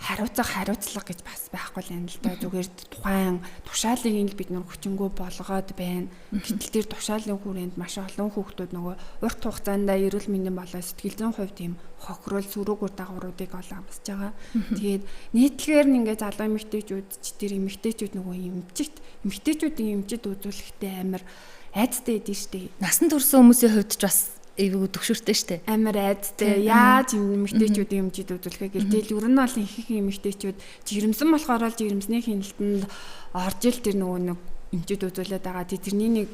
Speaker 2: хариуцлага гэж бас байхгүй л юм л да. Зүгээр тухайн тушаалыг бид нар хүчингү болгоод байна. Гэтэл тэр тушаалын хүрээнд маш олон хүүхдүүд нөгөө урт хугацаанд эрүүл мэндийн болоо сэтгэл зүйн хувьд ийм хохирол сүрүүгүр дагавруудыг олон амсаж байгаа. Тэгээд нийтлэгээр нь ингээд залуу эмэгтэйчүүд ч тэр эмэгтэйчүүд нөгөө эмэгтэйчүүдийн эмчид үзүүлэхтэй амар айцтай идэв штэ.
Speaker 1: Насан турсан хүмүүсийн хувьд ч бас эвгүй төгшөртэй штэ.
Speaker 2: Амар айцтай. Яаж эмэгтэйчүүдийн эмчид үзүүлэхээ гэлтэл ер нь бол их эмэгтэйчүүд жирэмсэн болохоор л жирэмсний хяналтанд орж ил тэр нөгөө нэг эмчид үзүүлээд байгаа. Тэрний нэг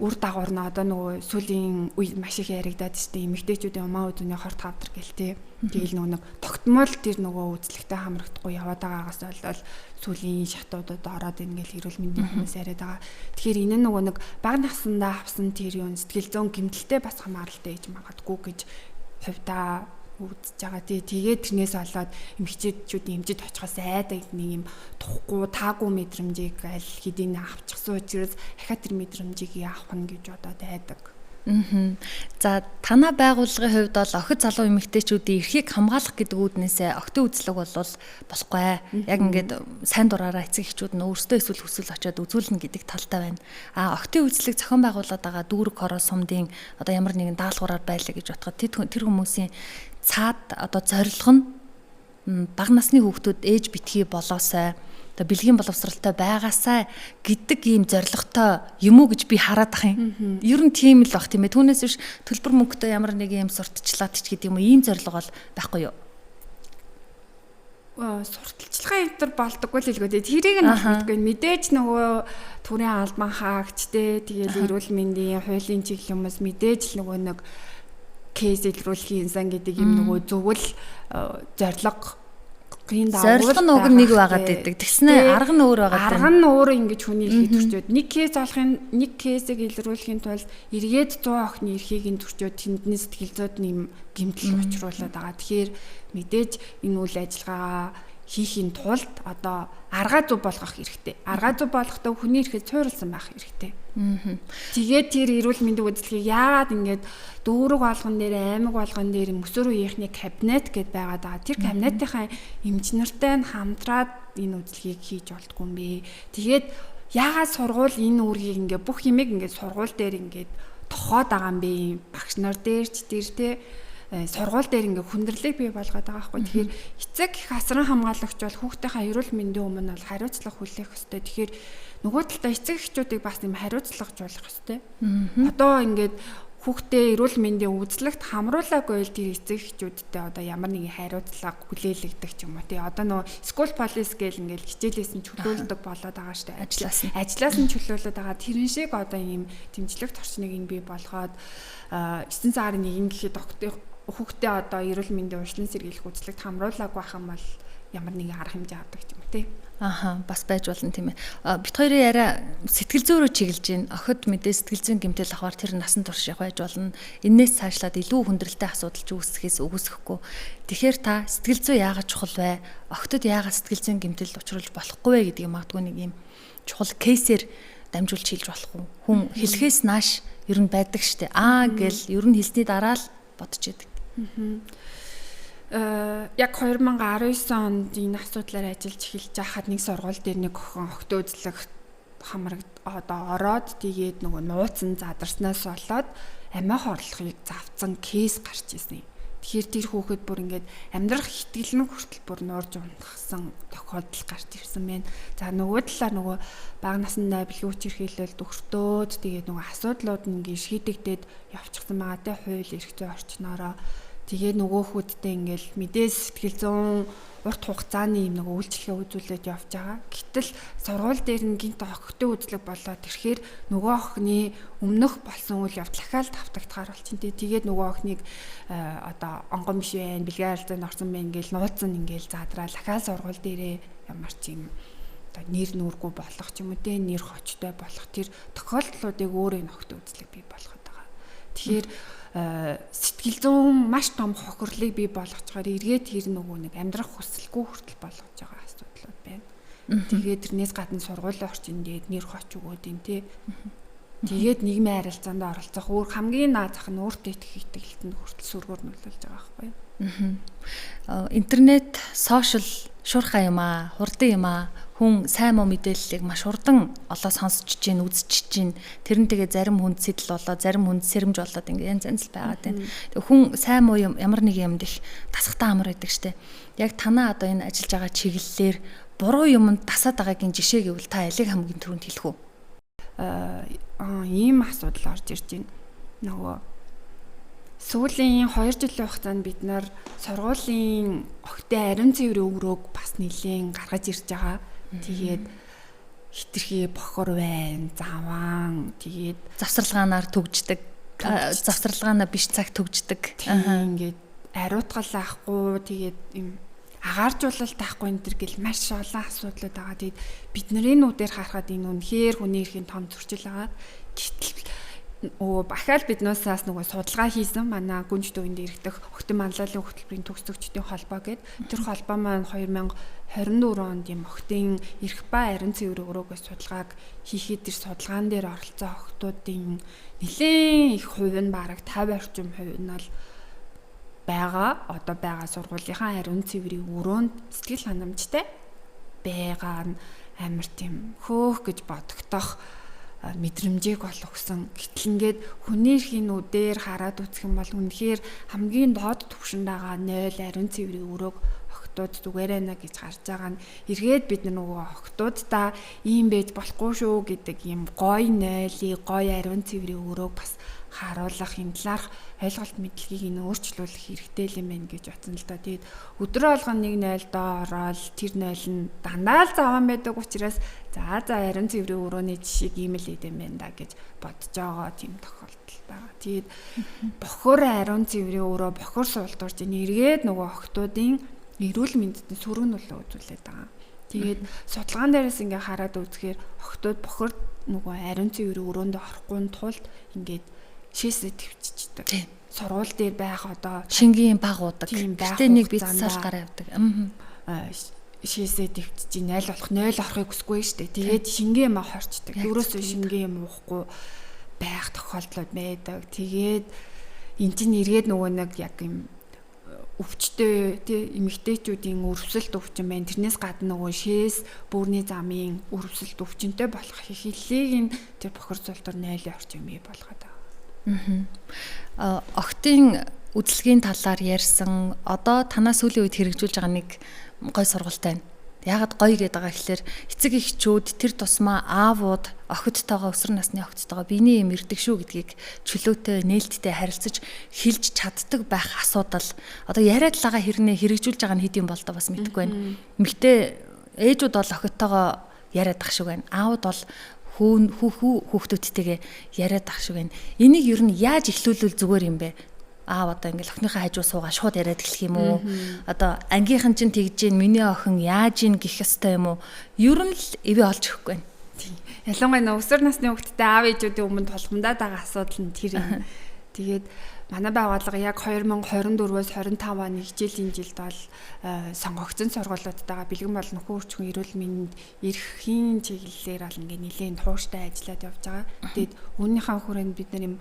Speaker 2: үр дагавар нь одоо нөгөө сүүлийн үед маш их яригадаад штэ. Эмэгтэйчүүдийн умаа өдний хорт хавдар гэл тээ. Тэгэл нөгөө нэг тогтмол тэр нөгөө үзлэгтэй хамрагдахгүй яваад байгаагаас бол сүүлийн шатуудад ороод ингээл эрүүл мэндийн хүмүүс яриад байгаа. Тэгэхээр энэ нөгөө нэг бага насандаа авсан тэр юм сэтгэл зүйн гэмтэлтэй бас хамааралтай гэж магадгүй гэж хувьдаа үзэж байгаа. Тэгээд тэрнээс болоод эмэгтэйчүүдийн эмчид очихоос айдаг нэг юм тухгүй таагүй мэдрэмжийг аль хэдийн авчихсан учраас дахиад тэр мэдрэмжийг авах нь гэж бодоод айдаг.
Speaker 1: За танай байгууллагын хувьд бол охид залуу эмэгтэйчүүдийн эрхийг хамгаалах гэдэг үүднээсээ охидын үзлэг бол болохгүй. Яг ингээд сайн дураараа эцэг эхчүүд нь өөрсдөө эсвэл хүсвэл очиод үзүүлнэ гэдэг талтай байна. Охидын үзлэг зохион байгуулаад байгаа дүүрэг хороо сумдын одоо ямар нэгэн даалгавраар байлаа гэж бодоход тэр хүмүүсийн цаад одоо зорилго нь бага насны хүүхдүүд ээж битгий болоосай одоо бэлгийн боловсралтай байгаасай гэдэг ийм зорилготой юм уу гэж би хараад ах юм. Ер нь тийм л баг тийм ээ. Түүнээс биш төлбөр мөнгөтэй ямар нэг юм сурталчлаад ч гэдэг юм уу ийм зорилго бол байхгүй юу?
Speaker 2: Сурталчилгаа энтер болдоггүй л хэлгөө. Тэрийг нь мэдгүй. Мэдээж нөгөө төрийн албан хаагч те тэгэл эрүүл мэндийн хуулийн чиглэл хүмүүс мэдээж л нөгөө нэг кейс илрүүлэх инсан гэдэг юм нөгөө зөвл зорилго
Speaker 1: зорилго нь уг нэг байгаад байдаг. Тэгснэ арга нь өөр байгаад
Speaker 2: байна. Арга нь өөр ингэж хүний эрхийг төрчөөд нэг кейсийг илрүүлэхийн тулд эргээд 100 охины эрхийг нь төрчөөд тэндний сэтгэл зүйд нэм гэмтэл учруулад байгаа. Тэгэхээр мэдээж энэ үйл ажиллагаа хийхийн тулд одоо аргаа зөв болгох хэрэгтэй. Аргаа зөв болгохдоо хүний эрхээ цуурилсан байх хэрэгтэй. Тэгээд тэр эрүүл мэндийн үзлэгийг яагаад ингэж дүүрэг болгон дээр аймаг болгон дээр мөсөр үеийнхний кабинет гэдээ байгаад байгаа. Тэр кабинетийнхаа эмчнэртэй нь хамтраад энэ үзлэгийг хийж болдгүй юм бэ. Тэгээд яагаад сургууль энэ үүргийг ингэ бүх юмыг ингэ сургууль дээр ингэ тохоод байгаа юм бэ. Багш нар дээр ч тэр те сургууль дээр ингээ хүндрэлийг бий болгоод байгаа байхгүй. Тэгэхээр эцэг их асран хамгаалагч бол хүүхдийнхээ эрүүл мэндийн өмнө бол хариуцлага хүлээх ёстой. Тэгэхээр нөгөө талдаа эцэг эхчүүдийг бас юм хариуцлагажуулах ёстой. Одоо ингээд хүүхдээ эрүүл мэндийн үзлэгт хамруулаагүй л тэр эцэг эхчүүдтэй одоо ямар нэгэн хариуцлага хүлээлгдэг ч юм уу тий. Одоо нөгөө school police гээл ингээл хичээлээс нь чөлөөлдөг болоод байгаа штэ. Ажлаас нь чөлөөлөд байгаа. Тэрэн шиг одоо ийм дэмжлэгт орчныг ин бий болгоод 9 сарын 1 гэхэд хүүхдээ одоо эрүүл мэндийн урьдчилан сэргийлэх үзлэгт хамруулаагүй байх юм бол ямар нэгэн арга хэмжээ авдаг юм тий.
Speaker 1: Бас байж болно тийм ээ. Бид хоёрын яриа сэтгэл зүй рүү чиглэж гин. Охид мэдээ сэтгэл зүйн гэмтэл авахар тэр насан турш явж байж болно. Энээс цаашлаад илүү хүндрэлтэй асуудал ч үүсэхгүй. Тэгэхээр та сэтгэл зүй яагаад чухал вэ? Охидод яагаад сэтгэл зүйн гэмтэл учруулж болохгүй вэ гэдгийг магадгүй нэг юм чухал кейсээр дамжуулж хэлж болох уу? Хүн хэлхээс нааш ер нь байдаг штэ. Гэл ер нь хэлсний дараа л бодож яадаг.
Speaker 2: Яг 2019 онд энэ асуудлаар ажиллаж эхэлж байхад нэг сургууль дээр нэг охин охидын үзлэг одоо ороод тэгээд нөгөө нууцсан задарснаас болоод амиа хорлохыг завцсан кейс гарч ирсэн юм. Тэгэхээр тэр хүүхэд бүр ингээд амьдрах хэтгэлэн хүртэл бүр нуурж унахсан тохиолдол гарч ирсэн байна. За нөгөө талаар нөгөө бага насндаа бэлгийн хүч хэрхийлэлд өгтөөд тэгээд нөгөө асуудлууд нь ингээд шийдэгдээд явчихсан байгаа те хууль эрх зүйн орчноороо. Тэгээд нөгөө хүүхдтэй ингээл мэдээс сэтгэл зүйн урт хугацааны юм нөгөө үйлчлэгээ үзүүлээд явж байгаа. Гэтэл сургууль дээр нь гинт охидын үзлэг болоод ирэхээр нөгөө охины өмнөх болсон үйл явдал дахиад давтагдахаар болчихсон. Тэгээд нөгөө охиныг одоо онгон биш байх, бэлгийн харилцаанд орсон байх ингээл нууцсан ингээл задраа дахиад сургууль дээрээ ямар ч юм одоо нэр нүргүй болох ч юм уу те нэр хочтой болох тэр тохиолдлуудыг өөрөө охидын үзлэг бий болгоод байгаа. Тэгэхээр сэтгэл зүйн маш том хохирлыг бий болгож байгаа эргээд тэр нөгөө нэг амьдрах хүсэлгүй хүртэл болгож байгаа асуудлууд байна. Тэгээд тэрнээс гадна сургуулийн орчинд нэр хоч өгөөд юм тий. Тэгээд нийгмийн харилцаанд оролцох өөр хамгийн наад зах нь өөртөө итгэх итгэлтэнд хүртэл сүргээр нөлөөлж байгаа байхгүй юу?
Speaker 1: Интернет, сошиал шуурхай юм аа, хурдан юм аа. Хүн сайн муу мэдээллийг маш хурдан олоо сонсч чинь, үзэж чинь. Тэр нь тэгээ зарим хүнд сэтэл болоо, зарим хүнд сэрэмж болоод ингээ янз янз л байгаад байна. Тэгээ хүн сайн муу юм ямар нэг юмд их тасахтаа амар байдаг штэ. Яг танаа одоо энэ ажиллаж байгаа чиглэлээр буруу юмд тасаад байгаагийн жишээ гэвэл та алиг хамгийн түрүүнд хэлэх үү?
Speaker 2: Ийм асуудал орж ирж байна. Нөгөө сүүлийн 2 жилийн хугацаанд бид нар сургуулийн огтын ариун цэврийн өгрөөг бас нэлээд гаргаж ирж байгаа. Тэгээд хитрхи бохор байна, заваан, тэгээд
Speaker 1: завсарлагаанаар төгждөг, завсарлагаанаа биш цаг төгждөг.
Speaker 2: Ингээд ариутгал авахгүй, тэгээд юм агааржуулалт авахгүй энэ төр гэл маш олон асуудлууд байгаа. Тэгээд бидний нүдээр харахад энэ үнэхээр хүний эрхийн том зөрчил байгаа. Гэтэл бахаал биднээс нөгөө судалгаа хийсэн манай гүнж төвөнд иргэдэх охтын манлайлалын хөтөлбөрийн төгсөгчдийн холбоо гэдэг тэр холбоо маань 2024 онд юм охтын эрх ба ариун цэвэр өгрөөгөө судалгааг хийхэд тэр судалгаан дээр оролцсон охтуудын нэлээд их хувь нь бараг 50 орчим хувь нь бол байгаа одоо байгаа сургуулийнхаа ариун цэврийн өрөөнд сэтгэл ханамжтай байгаа нь амар тийм хөөх гэж бодогдох мэдрэмжийг бол өгсөн. Гэтэл ингээд хүний эрхийн нүдээр хараад үзэх юм бол үнэхээр хамгийн доод түвшинд байгаа 0 ариун цэврийн өрөөг охтууд зүгээрээ нэ гэж харж байгаа нь эргээд бид нөгөө охтуудаа ийм байж болохгүй шүү гэдэг ийм гоё 0-ийг гоё ариун цэврийн өрөөг бас харуулах энэ талаарх ойлголт мэдлэгийг нь өөрчлүүлэх хэрэгтэй юм байна гэж бодсон л доо. Тэгээд өдрөө алган 1-0 доо ороод тэр 0 нь дандаа л заван байдаг учраас за ариун цэврийн өрөөний жишээг ийм л идэм байна да гэж бодож байгаа тийм тохиолдол байгаа. Тэгээд бохор ариун цэврийн өрөө бохор суулдуурч эргээд нөгөө охтуудын эрүүл мэндэд сөрөг нөлөө үзүүлээд байгаа. Тэгээд судалгаан дээрээс ингээ хараад үзэхээр охтууд бохор нөгөө ариун цэврийн өрөөнд орохгүй тулд ингээд шээсээ твччихдэг. Сургууль дээр байх одоо
Speaker 1: шингийн багуудаг. Гэтэ нэг бицсаал гараа явдаг.
Speaker 2: Шээсээ твчиж 0 болох 0 орохыг хүсгүй штэ. Тэгээд шингийн юм хорчдаг. Өөрөөсөө шингийн юм уухгүй байх тохиолдлууд байдаг. Тэгээд эн чинь эргээд нөгөө нэг яг юм өвчтэй тий эмэгтэйчүүдийн өрөвсөлт өвчин байна. Тэрнээс гадна нөгөө шээс бүрний замын өрөвсөлт өвчнөд болох хилийг нь тэр бохор цултар 0 орчим бий болгоод байгаа.
Speaker 1: Охтын үзлэгийн талаар ярьсан. Одоо танаа сүүлийн үед хэрэгжүүлж байгаа нэг гой сургалт байна. Яагаад гоё гэдэг байгаа гэхээр эцэг эхчүүд тэр тусмаа аавууд охидтойгоо өсвөр насны охидтойгоо биений юм ирдэг шүү гэдгийг чөлөөтэй нээлттэй харилцаж хэлж чаддаг байх асуудал. Одоо яриад л байгаа хэрнээ хэрэгжүүлж байгаа нь хэд юм бол та бас мэдэхгүй байна. Эмэгтэй ээжүүд бол охидтойгоо яриад ах шиг байна. Аавууд бол хүүхдүүдтэйгээ яриад ах шиг байна. Энийг ер нь яаж эхлүүлвэл зүгээр юм бэ? Аав одоо ингээл охиныхаа хажуу суугаа шууд яриад эхлэх юм уу? Одоо ангийнхан чинь тэгж гин миний охин яаж ийн гэх ёстой юм уу? Ер нь л ивэ олж өгөхгүй байна.
Speaker 2: Ялангуяа өсвөр насны хүүхдтэй аав ээжүүдийн өмнө толгомдаад байгаа асуудал нь тэр юм. Тэгээд манай байгууллага яг 2024-өөс 25 оны хичээлийн жилд бол сонгогдсон сургуулиудтайгаа бэлгэн болон нөхөн өрчгөн эрүүл мэнд эрхийн чиглэлээр бол ингээ нэлийн тууштай ажиллаад явж байгаа. Тэгээд үүнийхээ хүрээнд бид нар юм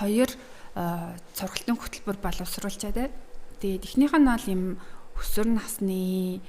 Speaker 2: 2 сургалтын хөтөлбөр боловсруулчаад байна. Тэгээд эхнийх нь бол юм өсвөр насны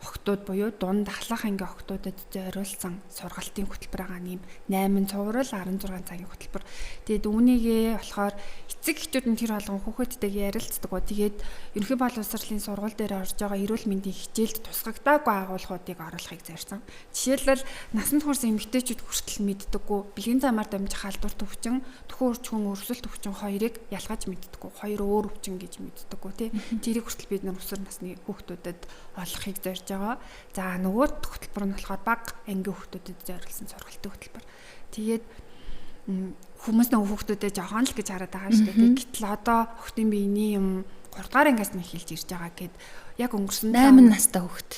Speaker 2: охтууд буюу дунд ахлах анги охтуудад зориулсан сургалтын хөтөлбөр байгаа юм 8 цуврал 16 цагийн хөтөлбөр. Тэгээд үүнийгээ болохоор эцэг эхчүүд нь тэр болгон хүүхэдтэйгээ ярилцдаг. Тэгээд ерөнхий боловсролын сургууль дээр орж байгаа эрүүл мэндийн хичээлд тусгагдаагүй агуулгуудыг оруулахыг зорьсон. Жишээлбэл насанд хүрсэн эмэгтэйчүүд хүртэл мэддэггүй бэлгийн замаар дамжих халдвар төвчин, төхөн өрчгөн өрсөлт төвчин хоёрыг ялгаж мэддэггүй. Хоёр өөр өвчин гэж мэддэггүй тий. Тэрийг хүртэл бид нар өсвөр насны хүүхдүүдэд олохыг зорьж байгаа. За нөгөө хөтөлбөр нь болохоор бага ангийн хүүхдүүдэд зориулсан сургалтын хөтөлбөр. Тэгээд хүмүүс нөгөө хүүхдүүдэд жоохон л гэж хараад байгаа шүү дээ. Гэтэл одоо охтын биений юм 3 дугаар ангиас нь эхэлж ирж байгаа гэд яг өнгөрсөн
Speaker 1: 8 настай хүүхд.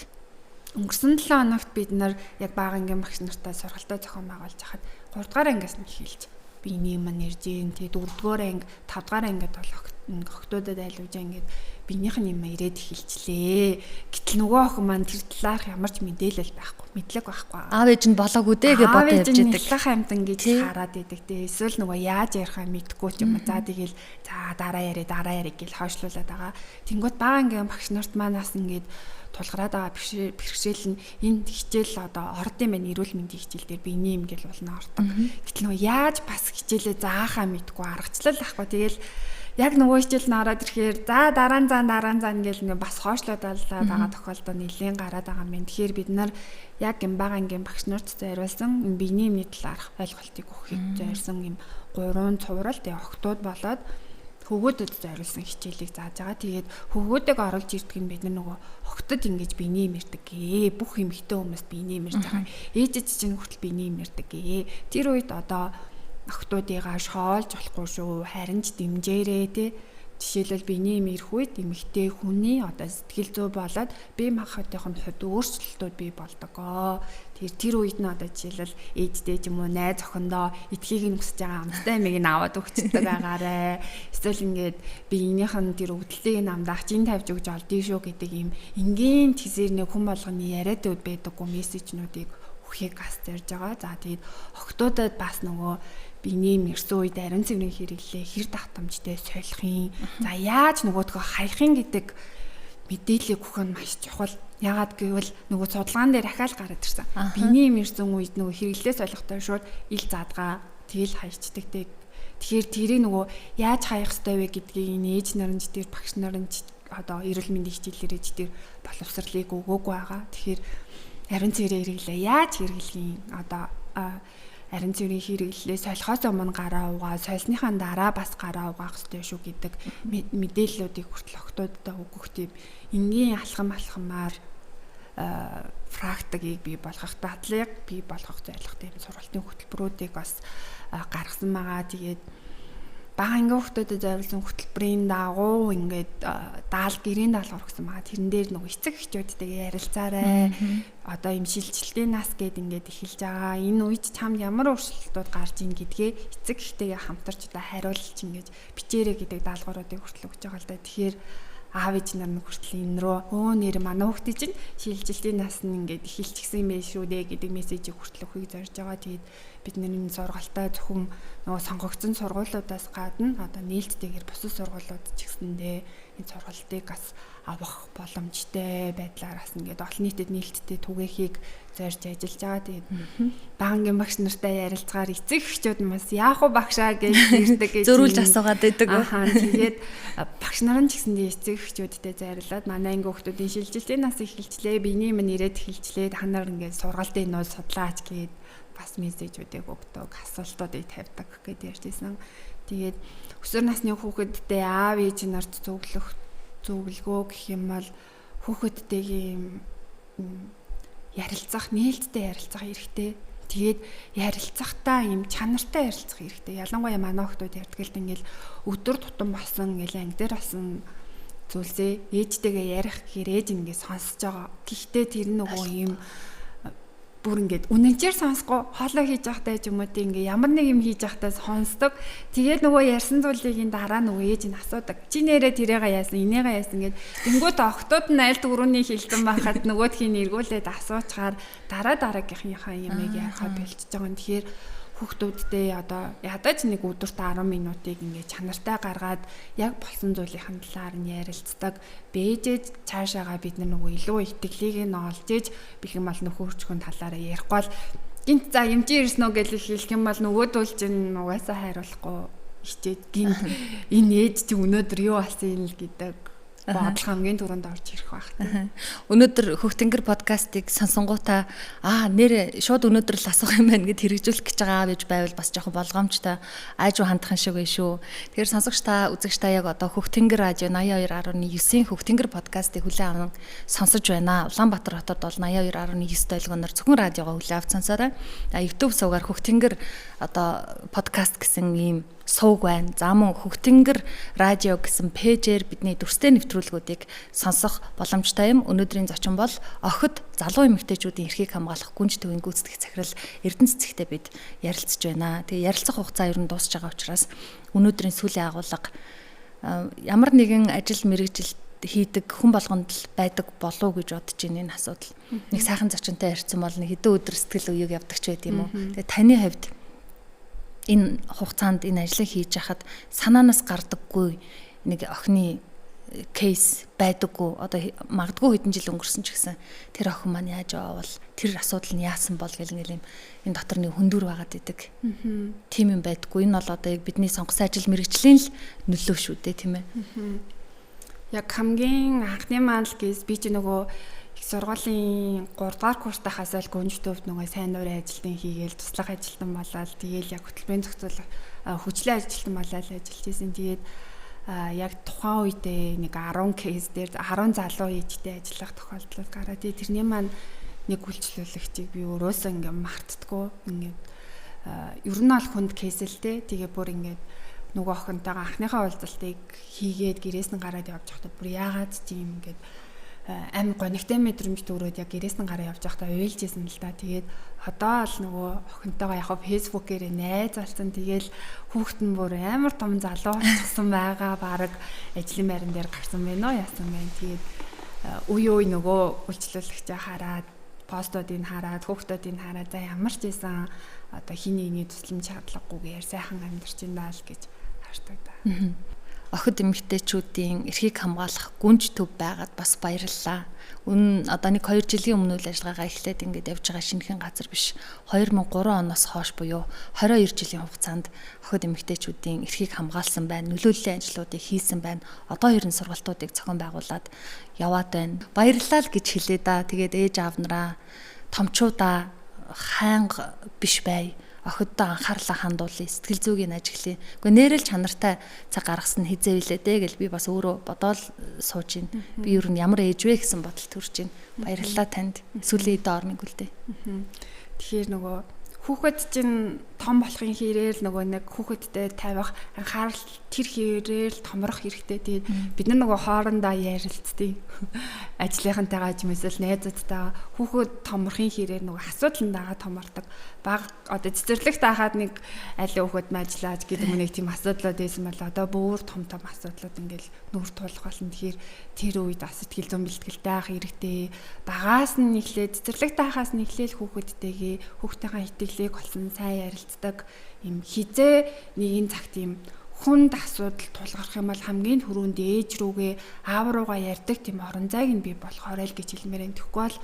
Speaker 2: Өнгөрсөн 7 хоногт бид нар яг бага ангийн багш нартай сургалтаа зохион байгуулж хахад 3 дугаар ангиас нь эхэлж биений юм нэрж ийн тий 4-р анги 5-р ангид бол охтуудад айлуулж ингээд биенийх нь юм ирээд эхэлчлээ. Гэтэл нөгөө охин маань тэр талаарх ямар ч мэдээлэл байхгүй, мэдлэг байхгүй.
Speaker 1: Аав ээж нь болоогүй дээ гэж бодож явж идэг.
Speaker 2: Нялх амтан гэж хараад идэг тий. Эсвэл нөгөө яаж ярихаа мэдэхгүй ч юм уу. За тэгэл за дараа ярэ гэж хойшлуулад байгаа. Тэнгүүд бага ангийн багш нарт манаас ингээд тулгараад байгаа бэрхшээл нь энэ хичээл одоо ордын байна эрүүл мэндийн хичээл дээр биений юм гэл болно ордог. Гэтэл нөгөө яаж бас хичээлээ заахаа мэдгүй аргачлал ахгүй. Тэгэл яг нөгөө хичээл нь ороод ирэхээр за дараа нь зан гэл ингээ бас хойшлоод байгаа тохиолдол нэлийн гараад байгаа юм. Тэгэхээр бид нар яг юм бага ангийн багш нарт зориулсан биений юмны талаарх ойлголтыг өгөхөд зориулсан юм 3 цуврал тэгээ охтууд болоод хөвгүүдэд зориулсан хичээлийг зааж байгаа. Тэгээд хөвгүүдийг оруулж ирдэг нь бид нөгөө охтод ингэж биений юм ирдэг гээ. Бүх эмэгтэй хүмүүс биений юм ирж байгаа. Ээжид чинь хүртэл биений юм ирдэг гээ. Тэр үед одоо охтуудыгаа шоолж болохгүй шүү. Харин ч дэмжээрээ тий. Жишээлбэл биений юм ирэх үед эмэгтэй хүний одоо сэтгэл зүй болоод бие махбодын хувьд өөрчлөлтүүд бий болдогоо. Тэр үед нь одоо жишээлбэл ээжтэй ч юм уу найз охиндоо эдхийг нь хүсэж байгаа амттай мэг нь аваад өгчдөг агаарэ. Эсвэл ингээд биенийх нь тэр өвдөлтийг намдаах чин тавьж өгч олдгийг шүү гэдэг юм энгийн тэсэр нэг хүн болгоны яриад байдаггүй мессежнүүдийг өгөхийг гас зарж байгаа. За тэгээд охтуудад бас нөгөө биений мэрсэн үед арин цэврийн хэрэглээ хэр давтамжтай солихын. За яаж нөгөөдгөө хайхын гэдэг мэдээлэл өгөх нь маш чухал. Яагаад гэвэл нөгөө судалгаан дээр ахаал гараад ирсэн. Биений мэрсэн үед нөгөө хэрэглээ солихтой шууд ил задгаа тэгэл хайчдаг тэг. Тэгэхээр тэрийг нөгөө яаж хаях ёстой вэ гэдгийг ээж нар нь тэр багш нар нь одоо эрүүл мэндийн хичээлээр ээж тэр боловсролыг өгөөгүй байгаа. Тэгэхээр арин цэврийн хэрэглээ яаж хэрэглэхийн одоо арин цэврийн хэрэглээ солихоос өмнө гараа угаа, сольсныхаа дараа бас гараа угаах ёстой шүү гэдэг мэдээллүүдийг хүртэл охтуудад өгөх тийм энгийн алхамаар практикийг бий болгох, дадлыг бий болгох зорилготой тийм сургалтын хөтөлбөрүүдийг бас гаргасан байгаа. Тэгээд бага ангийн хүүхдүүдэд зориулсан хөтөлбөрийн дагуу ингээд гэрийн даалгавар гэсэн байгаа. Тэрэн дээр нөгөө эцэг эхчүүдтэйгээ ярилцаарай. Одоо юм шилжилтийн нас гээд ингээд эхэлж байгаа. Энэ үед чамд ямар өөрчлөлтүүд гарч ийн гэдгээ эцэг эхтэйгээ хамтарч одоо хариулж ингээд бичээрэй гэдэг даалгавруудыг хүртэл өгч байгаа л да. Тэгэхээр аав ээж нар нь хүртэл энэ рүү нэр манай хүүхдээ чинь шилжилтийн нас нь ингээд эхэлчихсэн юм байх шүү дээ гэдэг мессежийг хүртэл өгөхийг зорж байгаа. Тэгээд бид энэ сургалтаа зөвхөн нөгөө сонгогдсон сургуулиудаас гадна одоо нээлттэйгээр бусад сургуулиуд ч гэсэндээ энэ сургалтыг бас авах боломжтой байдлаар бас ингээд олон нийтэд нээлттэй түгээхийг зорж ажиллаж байгаа. Тэгээд багангийн багш нартай ярилцгаар эцэг эхчүүд бас яах вэ багшаа гэж ирдэг гэж
Speaker 1: зөрүүлж асуугаад байдаг.
Speaker 2: Тэгээд багш нар нь ч гэсэндээ эцэг эхчүүдтэй зайрлаад манай анги хүүхдүүдийн шилжилтийн нас эхэлчлээ, биений юм ирээд эхэлчлээ. Та нар ингээд сургалтын нөө судлаач гээд бас мессежүүдийг өгдөг, асуултуудыг тавьдаг гэдээ ярьжсэн. Тэгээд өсвөр насны хүүхэдтэй аав ээж нарт зөвлөгөө гэх юм бол хүүхэдтэйгийн ярилцах, нээлттэй ярилцах хэрэгтэй. Тэгээд ярилцахдаа юм чанартай ярилцах хэрэгтэй. Ялангуяа манай хүүхдүүд ярьдаг л ингээл өдөр тутам болсон ингээл анги дээр болсон зүйлсээ ээжтэйгээ ярих гэхээр ээж ингээд сонсож байгаа. Гэхдээ тэр нөгөө юм бүр ингээд үнэнчээр сонсгүй хоолой хийж явахдаа ч юм уу тийм ингээ ямар нэг юм хийж явахдаа сонсдог. Тэгээд нөгөө ярьсан зүйлийг дараа нөгөө ээж нь асуудаг. Чи нэрээ тэрээгээ яасан, инээгээ яасан гэд тэнгуут охтууд нь аль дөрөвний хилтэн байхад нөгөөдхийн эргүүлээд асуучаар дараагийнхынхаа ямыг ярихаа бэлтэж байгаа юм. Тэгэхээр хүүхдүүдтэй одоо ядаж нэг өдөрт 10 минутыг ингээ чанартай гаргаад яг болсон зүйлийн талаар нь ярилцдаг. Бээжэж цаашаага бид нөгөө илүү итгэлийг нь олж иж бих юм бол нөхөрчгөн талаараа ярихгүй бол гинт за юм чи ирсэн үү гэж хэлэх юм бол нөгөөдөл чинь угаасаа хайруулахгүй хичээд гинт энэ ээж чи өнөөдөр юу болсон юм л гэдэг бодол хамгийн түрүүнд орж ирэх байх.
Speaker 1: Өнөөдөр Хөхтөнгөр подкастыг сонсонгуудаа нэр шууд өнөөдөр л асуух юм байна гэд хэрэгжүүлэх гэж байгаа гэж байвал бас жоохон болгоомжтой айжуу хандах шиг байх шүү. Тэгэхээр сонсогч та үзэгч та яг одоо Хөхтөнгөр радио 82.9-ийн Хөхтөнгөр подкастыг хүлээн аван сонсож байна. Улаанбаатар хотод бол 82.9 долгионоор зөвхөн радиогоо хүлээн авч сонсоорой. YouTube сувгаар Хөхтөнгөр одоо подкаст гэсэн ийм сувг байна. За мөн Хөгтөнгөр радио гэсэн пэйжээр бидний дүрстэй нэвтрүүлгүүдийг сонсох боломжтой юм. Өнөөдрийн зочин бол охид залуу эмэгтэйчүүдийн эрхийг хамгаалах гүнж төвийн гүйцэтгэх захирал Эрдэнэс цэгтэй бид ярилцж байна. Тэгээ ярилцах хугацаа ер нь дуусж байгаа учраас өнөөдрийн сүүлийн агуулга ямар нэгэн ажил мэргэжил хийдэг хүн болгонд л байдаг болов уу гэж бодож байна энэ асуудал. Нэг сайхан зочинтой ярьсан бол нэг хэдэн өдөр сэтгэл үеийг явдаг ч байд юм уу. Тэгээ таны хувьд энэ хугацаанд энэ ажлыг хийж хахад санаанаас гардаггүй нэг охины кейс байдаггүй. Одоо магадгүй хэдэн жил өнгөрсөн ч гэсэн тэр охин маань яаж яваавал тэр асуудал нь яасан бол гэл энэ дотор нэг хөндөр байгаад идэг. Тийм юм байдаггүй. Энэ бол одоо яг бидний сонгосон ажил мэргэжлийн л нөлөө шүү дээ, тийм ээ.
Speaker 2: Яг хамгийн анхны маань л гэс би ч нөгөө их сургуулийн 3 дугаар курстахаас л гүнж төвд нөгөө сайн нуурын ажилтан хийгээл туслах ажилтан болоод тэгээл яг хөтөлбөрийн зохицуулах хүчлийн ажилтан болоод ажиллаж ирсэн. Тэгээд яг тухайн үедээ нэг 10 кейс дээр 10 залуу ээжтэй ажиллах тохиолдол гараад тэрний маань нэг үйлчлүүлэгчийг би өрөөсөө ингээм мартдаггүй. Ингээд ер нь бол хүнд кейс л дээ. Тэгээ бүр ингээд нөгөө охинтойгоо анхныхаа уулзалтыг хийгээд гэрээс нь гараад явж байхдаа бүр яагаад тийм ингээд амар гонигтай мэдрэмж төрөөд яг гэрээс нь гараа явж байхдаа уйлжсэн л да. Тэгээд одоо л нөгөө охинтойгоо яг фэйсбүүкээр найз болсон. Тэгээл хүүхэд нь бүр амар том залуу болчихсон байгаа. Бараг ажлын байран дээр гарсан байна уу яасан байна. Тэгээд үе нөгөө үйлчлүүлэгчээ хараад постуудыг хараад хүүхдүүдийг хараад за ямар ч байсан одоо хин нэгний тусламж шаардлагагүйгээр сайхан амьдарч байна л гэж хардаг да.
Speaker 1: Охид эмэгтэйчүүдийн эрхийг хамгаалах гүнж төв байгаад бас баярлалаа. Одоо нэг 2 жилийн өмнө үйл ажиллагаагаа эхлээд ингээд явж байгаа шинэхэн газар биш. 2003 оноос хойш буюу 22 жилийн хугацаанд охид эмэгтэйчүүдийн эрхийг хамгаалсан байна. Нөлөөллийн ажлуудыг хийсэн байна. Одоо ерөн сургалтуудыг зохион байгуулад яваад байна. Баярлалаа л гэж хэлээ да. Тэгээд ээж аав нараа томчуудаа хайнга биш бай. Охиддоо анхаарлаа хандуулъя, сэтгэл зүйн ажиглая. Гэхдээ нэрэл чанартай цаг гаргасан хизээ билээ дээ гэл би бас өөрөө бодоол сууж ийн. Би ер нь ямар ээж вэ гэсэн бодол төрж ийн. Баярлалаа танд. Сүлийн дэ ормыг үлдээ.
Speaker 2: Тэгэхээр нөгөө хүүхэд чинь том болохын хэрээр нөгөө нэг хүүхэдтэй тавих анхаарал тэр хэрээр томрох хэрэгтэй. Тэгээд бид нар нөгөө хоорондоо ярилцдаг. Ажлынхантайгаа ч юмсэл найзуудтайгаа хүүхэд томрохын хэрээр нөгөө асуудалнтайгаа томордог. Баг одоо цэцэрлэгт хахад нэг аль хүүхэд мажлаач гэдэг нэг тийм асуудлууд байсан бол одоо бүр том асуудлууд ингээл нүүр тулах болно. Тэгэхээр тэр үед бас сэтгэл зүйн бэлтгэлтэй ах хэрэгтэй. Багаас нь эхлээд цэцэрлэгт хахаас нь эхлээл хүүхэдтэйгээ хүүхдийнхээ итгэлийг олсон сайн ярилцдаг. Им хизээ нэгэн цагт юм хүнд асуудал тулгарх юм бол хамгийн түрүүнд ээж рүүгээ аав руугаа ярьдаг тийм орон зайг нь би болохоор л гэж хэлмээр энэ тэгэхгүй бол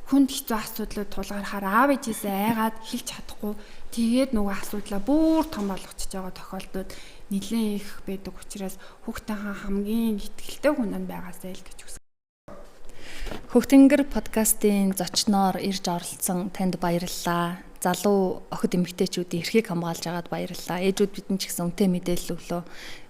Speaker 2: хүнд хэцүү асуудлууд тулгархаар аав ээжээсээ айгаад хэлж чадахгүй тэгээд нөгөө асуудлаа бүр том болгочихж байгаа тохиолдолд нэлээд их байдаг учраас хүүхдийнхээ хамгийн ихтгэлтэй хүн нь байгаасай л гэж хүсэж.
Speaker 1: Хөгтөнгөр подкастын зочноор ирж оролцсон танд баярлалаа. Залуу охид эмэгтэйчүүдийн эрхийг хамгаалж байгаад баярлалаа. Ээжүүд бидэнд ч гэсэн үнэтэй мэдээлэл өглөө.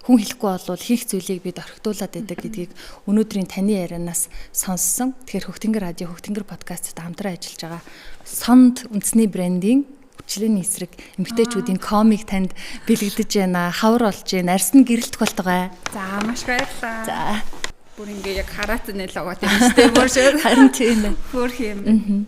Speaker 1: Хүн хэлэхгүй болвол хийх зүйлийг бид орхитуулад байдаг гэдгийг өнөөдрийн таны ярианаас сонссон. Тэгэхээр Хөгтөнгөр радио, Хөгтөнгөр подкастт хамтран ажиллаж байгаа Сонд үндэсний брендинг хүчлийн эсрэг эмэгтэйчүүдийн комик танд бэлэгдэж байна. Хавар болж байна. Арьс нь гэрэлтэх болтугай.
Speaker 2: За маш баярлалаа.
Speaker 1: За
Speaker 2: бүр ингээ яг хараат нэ логот юм шүү дээ. Бүр шүү.
Speaker 1: Харин тийм ээ.
Speaker 2: Бүр хэм.